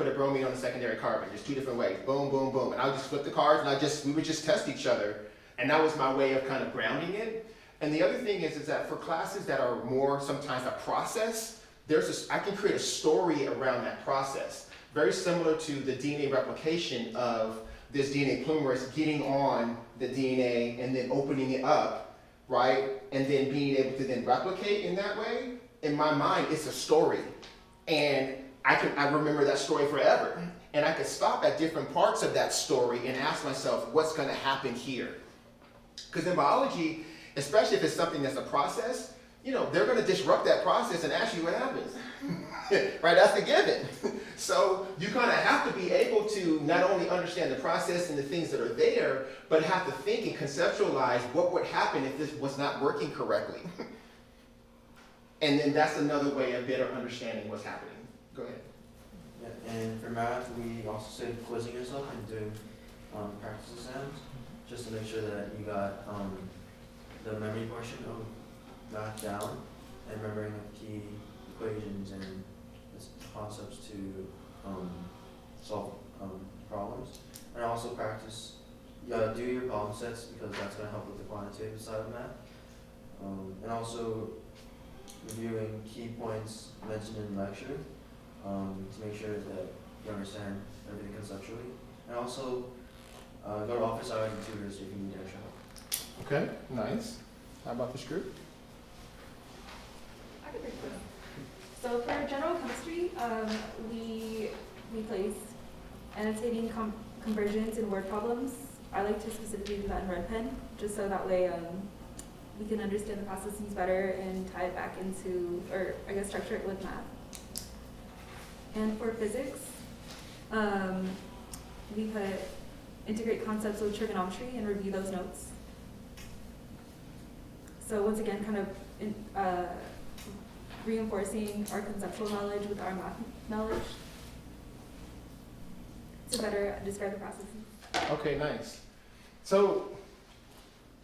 a bromine on the secondary carbon? There's 2 different ways. Boom, boom, boom. And I would just flip the cards and we would just test each other. And that was my way of kind of grounding it. And the other thing is that for classes that are more sometimes a process, I can create a story around that process. Very similar to the DNA replication of this DNA polymerase getting on the DNA and then opening it up, right? And then being able to then replicate in that way. In my mind, it's a story. And I remember that story forever. And I could stop at different parts of that story and ask myself, what's gonna happen here? Because in biology, especially if it's something that's a process, they're gonna disrupt that process and ask you what happens. Right, that's the given. So you kind of have to be able to not only understand the process and the things that are there, but have to think and conceptualize what would happen if this was not working correctly. And then that's another way of better understanding what's happening. Go ahead. Yeah, and for math, we also say quizzing yourself and doing practice exams, just to make sure that you got the memory portion of math down, and remembering the key equations and concepts to solve problems. And also practice, do your problem sets, because that's going to help with the quantitative side of math. And also reviewing key points mentioned in lecture to make sure that you understand everything conceptually. And also go to office hours and tutors if you need extra help. Okay, nice. How about this group? I could break this. So for general chemistry, we place annotating conversions and word problems. I like to specifically do that in red pen, just so that way we can understand the processes better and tie it back into, or I guess structure it with math. And for physics, we integrate concepts with trigonometry and review those notes. So once again, kind of reinforcing our conceptual knowledge with our math knowledge to better describe the processes. Okay, nice. So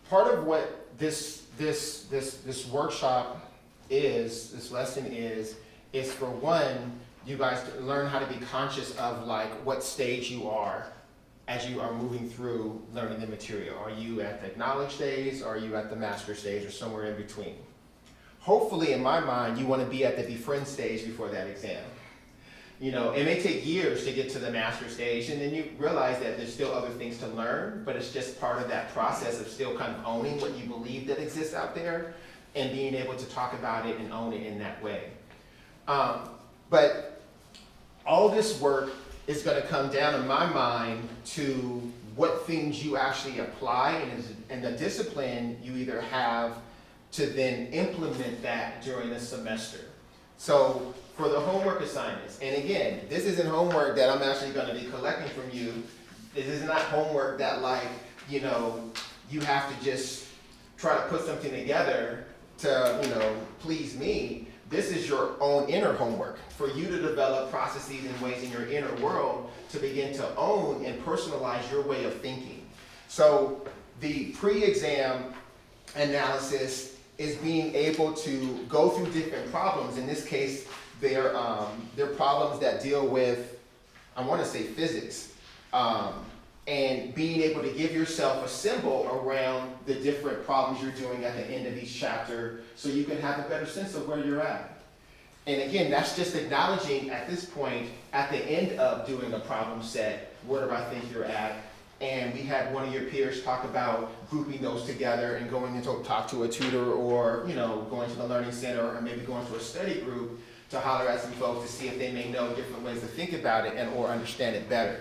part of what this workshop is, this lesson is for one, you guys to learn how to be conscious of what stage you are as you are moving through learning the material. Are you at the knowledge stage, or are you at the master stage, or somewhere in between? Hopefully, in my mind, you want to be at the befriend stage before that exam. It may take years to get to the master stage, and then you realize that there's still other things to learn, but it's just part of that process of still kind of owning what you believe that exists out there and being able to talk about it and own it in that way. But all this work is going to come down, in my mind, to what things you actually apply and the discipline you either have to then implement that during the semester. So for the homework assignments, and again, this isn't homework that I'm actually going to be collecting from you. This is not homework that you have to just try to put something together to, please me. This is your own inner homework for you to develop processes and ways in your inner world to begin to own and personalize your way of thinking. So the pre-exam analysis is being able to go through different problems. In this case, they're problems that deal with, I want to say, physics, and being able to give yourself a symbol around the different problems you're doing at the end of each chapter so you can have a better sense of where you're at. And again, that's just acknowledging at this point, at the end of doing a problem set, where do I think you're at? And we had one of your peers talk about grouping those together and going to talk to a tutor, or going to the learning center, or maybe going to a study group to holler at some folks to see if they may know different ways to think about it and or understand it better.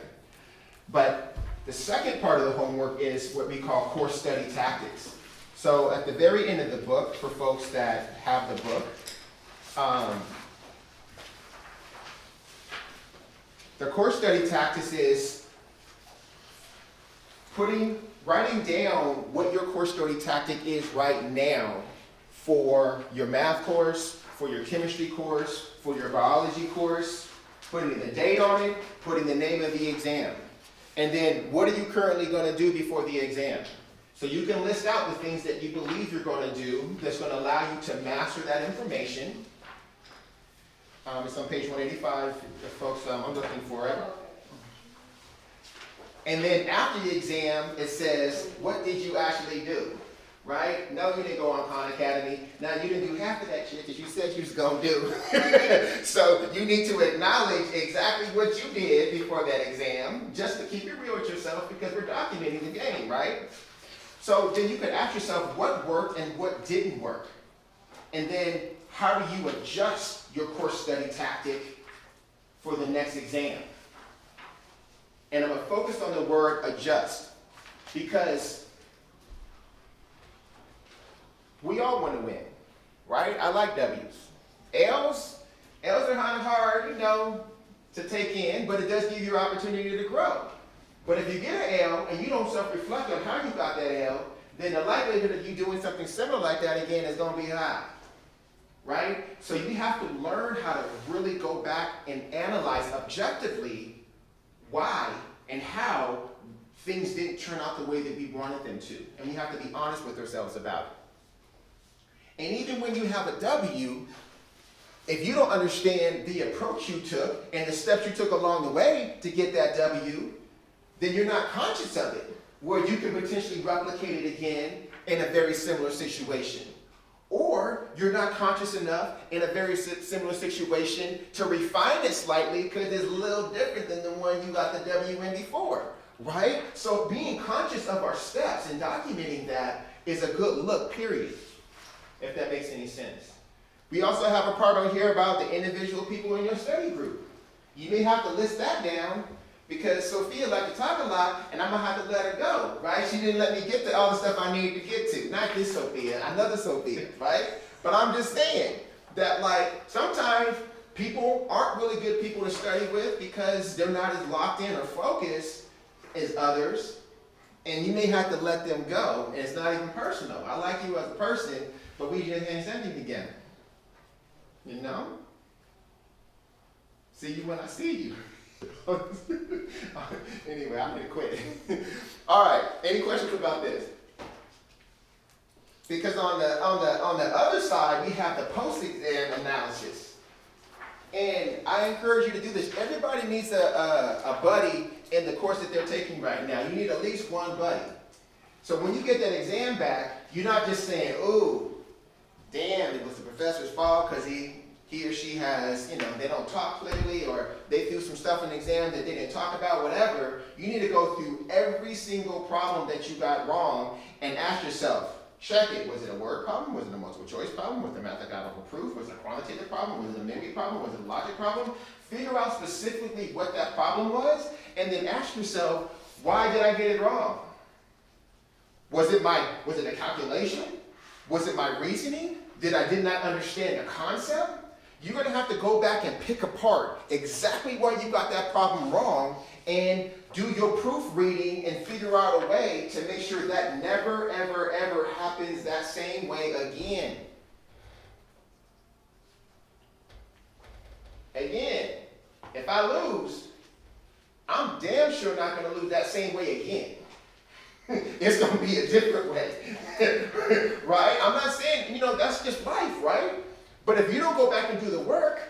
But the second part of the homework is what we call course study tactics. So at the very end of the book, for folks that have the book, the course study tactics is writing down what your course study tactic is right now for your math course, for your chemistry course, for your biology course, putting the date on it, putting the name of the exam. And then what are you currently going to do before the exam? So you can list out the things that you believe you're going to do that's going to allow you to master that information. It's on page 185, if folks, I'm looking for it. And then after the exam, it says, what did you actually do? Right? No, you didn't go on Khan Academy. Now, you didn't do half of that shit that you said you was going to do. So you need to acknowledge exactly what you did before that exam, just to keep it real with yourself, because we're documenting the game, right? So then you could ask yourself what worked and what didn't work. And then how do you adjust your course study tactic for the next exam? And I'm going to focus on the word adjust, because we all want to win, right? I like W's. L's are kind of hard, to take in, but it does give you an opportunity to grow. But if you get an L and you don't self-reflect on how you got that L, then the likelihood of you doing something similar like that again is going to be high, right? So you have to learn how to really go back and analyze objectively why and how things didn't turn out the way that we wanted them to. And we have to be honest with ourselves about it. And even when you have a W, if you don't understand the approach you took and the steps you took along the way to get that W, then you're not conscious of it, where you can potentially replicate it again in a very similar situation. Or you're not conscious enough in a very similar situation to refine it slightly because it's a little different than the one you got the W in before, right? So being conscious of our steps and documenting that is a good look, period, if that makes any sense. We also have a part on here about the individual people in your study group. You may have to list that down, because Sophia liked to talk a lot, and I'm going to have to let her go, right? She didn't let me get to all the stuff I needed to get to. Not this Sophia, another Sophia, right? But I'm just saying that, sometimes people aren't really good people to study with because they're not as locked in or focused as others, and you may have to let them go, and it's not even personal. I like you as a person, but we just ain't something together. See you when I see you. Anyway, I'm gonna quit. All right. Any questions about this? Because on the other side, we have the post-exam analysis, and I encourage you to do this. Everybody needs a buddy in the course that they're taking right now. You need at least one buddy. So when you get that exam back, you're not just saying, "Ooh, damn, it was the professor's fault because he or she has, they don't talk clearly, or they threw some stuff in the exam that they didn't talk about," whatever. You need to go through every single problem that you got wrong and ask yourself, check it. Was it a word problem? Was it a multiple choice problem? Was it a mathematical proof? Was it a quantitative problem? Was it a memory problem? Was it a logic problem? Figure out specifically what that problem was, and then ask yourself, why did I get it wrong? Was it a calculation? Was it my reasoning? Did not understand the concept? You're going to have to go back and pick apart exactly why you got that problem wrong and do your proofreading and figure out a way to make sure that never, ever, ever happens that same way again. Again, if I lose, I'm damn sure not going to lose that same way again. It's going to be a different way, right? I'm not saying, that's just life, right? But if you don't go back and do the work,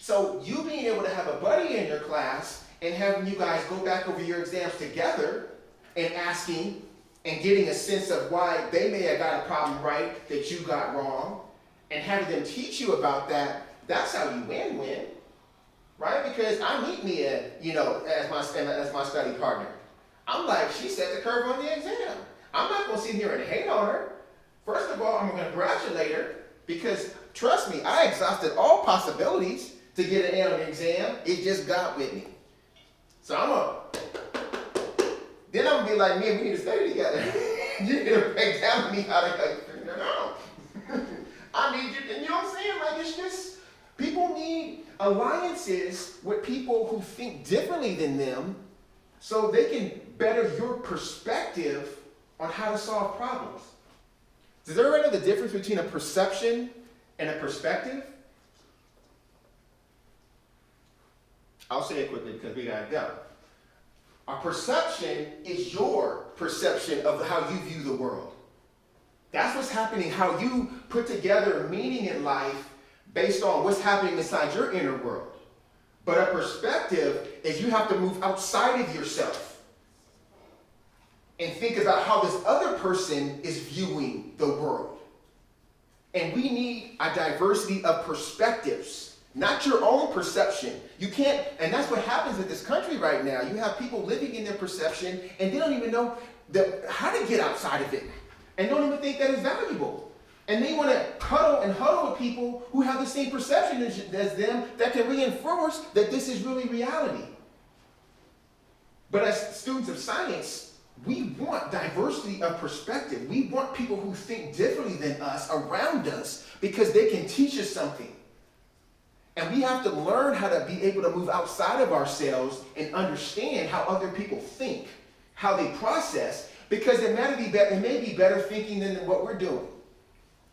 so you being able to have a buddy in your class and having you guys go back over your exams together and asking and getting a sense of why they may have got a problem right that you got wrong, and having them teach you about that, that's how you win-win, right? Because I meet Mia, as my study partner. I'm like, she set the curve on the exam. I'm not gonna sit here and hate on her. First of all, I'm gonna congratulate her because trust me, I exhausted all possibilities to get an A on the exam. It just got with me. So then I'm gonna be like, Mia, we need to study together. You need to break down to me how to figure it out. I need you, and you know what I'm saying? Like, it's just, people need alliances with people who think differently than them so they can better your perspective on how to solve problems. Does everybody know the difference between a perception and a perspective? I'll say it quickly because we gotta go. A perception is your perception of how you view the world. That's what's happening, how you put together meaning in life based on what's happening inside your inner world. But a perspective is you have to move outside of yourself and think about how this other person is viewing the world. And we need a diversity of perspectives, not your own perception. You can't, and that's what happens in this country right now. You have people living in their perception and they don't even know how to get outside of it and don't even think that is valuable. And they want to huddle with people who have the same perception as them that can reinforce that this is really reality. But as students of science, we want diversity of perspective. We want people who think differently than us around us because they can teach us something. And we have to learn how to be able to move outside of ourselves and understand how other people think, how they process, because it may be better thinking than what we're doing.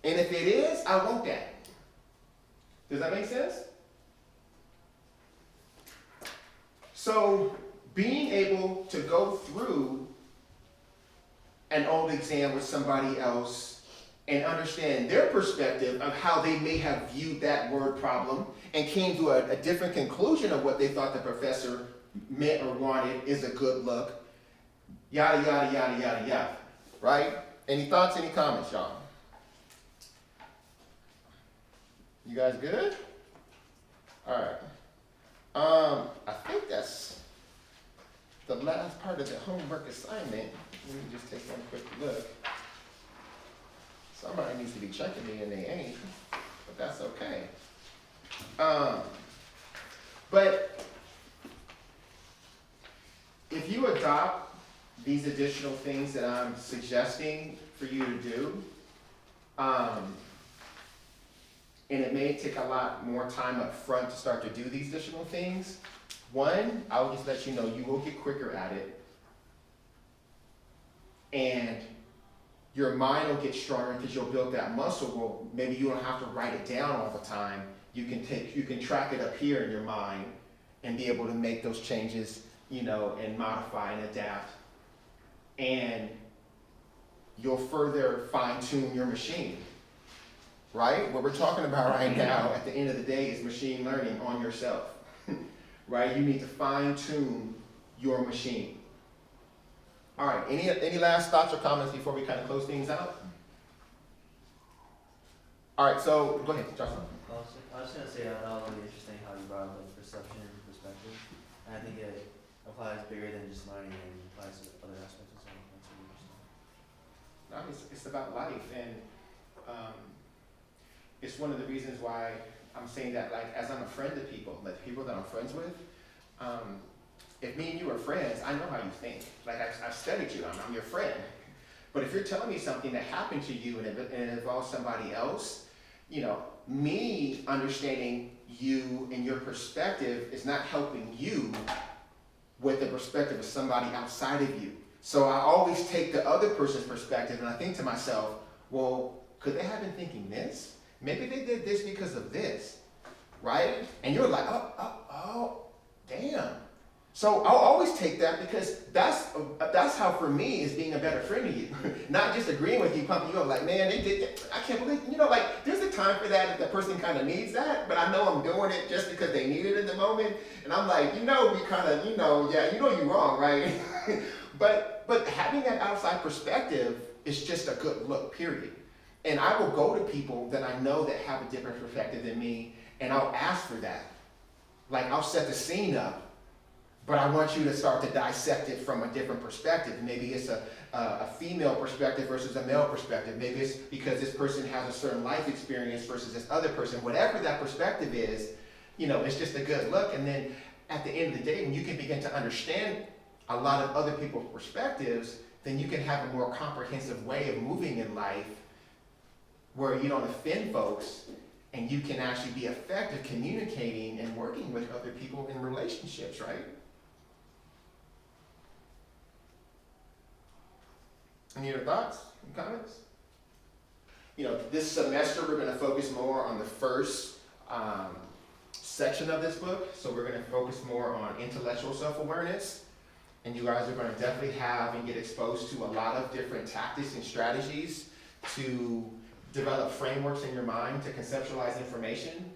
And if it is, I want that. Does that make sense? So being able to go through an old exam with somebody else and understand their perspective of how they may have viewed that word problem and came to a different conclusion of what they thought the professor meant or wanted is a good look. Yada, yada, yada, yada, yada. Right? Any thoughts, any comments, y'all? You guys good? All right. I think that's the last part of the homework assignment. Let me just take one quick look. Somebody needs to be checking me and they ain't, but that's okay. But if you adopt these additional things that I'm suggesting for you to do, and it may take a lot more time up front to start to do these additional things. One, I'll just let you know you will get quicker at it. And your mind will get stronger because you'll build that muscle. Well, maybe you don't have to write it down all the time. You can track it up here in your mind and be able to make those changes, and modify and adapt. And you'll further fine-tune your machine. Right? What we're talking about right now at the end of the day is machine learning on yourself. Right? You need to fine-tune your machine. All right, any last thoughts or comments before we kind of close things out? All right, so go ahead, Jocelyn. I was going to say that was really interesting how you brought up like perception and perspective. And I think it applies bigger than just learning and applies to other aspects as well. That's really interesting. It's about life, and it's one of the reasons why I'm saying that, like, as I'm a friend to people, like people that I'm friends with, if me and you are friends, I know how you think. Like, I've studied you, I'm your friend. But if you're telling me something that happened to you and it involves somebody else, me understanding you and your perspective is not helping you with the perspective of somebody outside of you. So I always take the other person's perspective and I think to myself, well, could they have been thinking this? Maybe they did this because of this, right? And you're like, oh, damn. So I'll always take that because that's how, for me, is being a better friend to you. Not just agreeing with you, pumping you up like, man, they did that. I can't believe, there's a time for that if the person kind of needs that, but I know I'm doing it just because they need it in the moment. And I'm like, we kind of, you're wrong, right? But having that outside perspective is just a good look, period. And I will go to people that I know that have a different perspective than me, and I'll ask for that. Like, I'll set the scene up, but I want you to start to dissect it from a different perspective. Maybe it's a female perspective versus a male perspective. Maybe it's because this person has a certain life experience versus this other person. Whatever that perspective is, it's just a good look. And then at the end of the day, when you can begin to understand a lot of other people's perspectives, then you can have a more comprehensive way of moving in life where you don't offend folks, and you can actually be effective communicating and working with other people in relationships, right? Any other thoughts and comments? This semester we're going to focus more on the first section of this book. So we're going to focus more on intellectual self-awareness. And you guys are going to definitely have and get exposed to a lot of different tactics and strategies to develop frameworks in your mind to conceptualize information.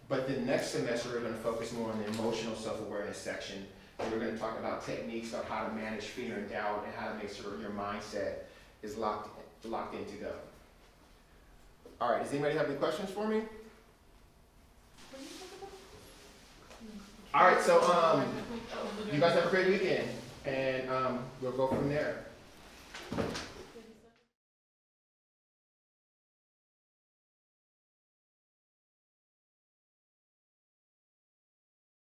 But the next semester we're going to focus more on the emotional self-awareness section. And we're going to talk about techniques on how to manage fear and doubt and how to make sure your mindset is locked in to go. All right, does anybody have any questions for me? All right, so you guys have a great weekend, and we'll go from there.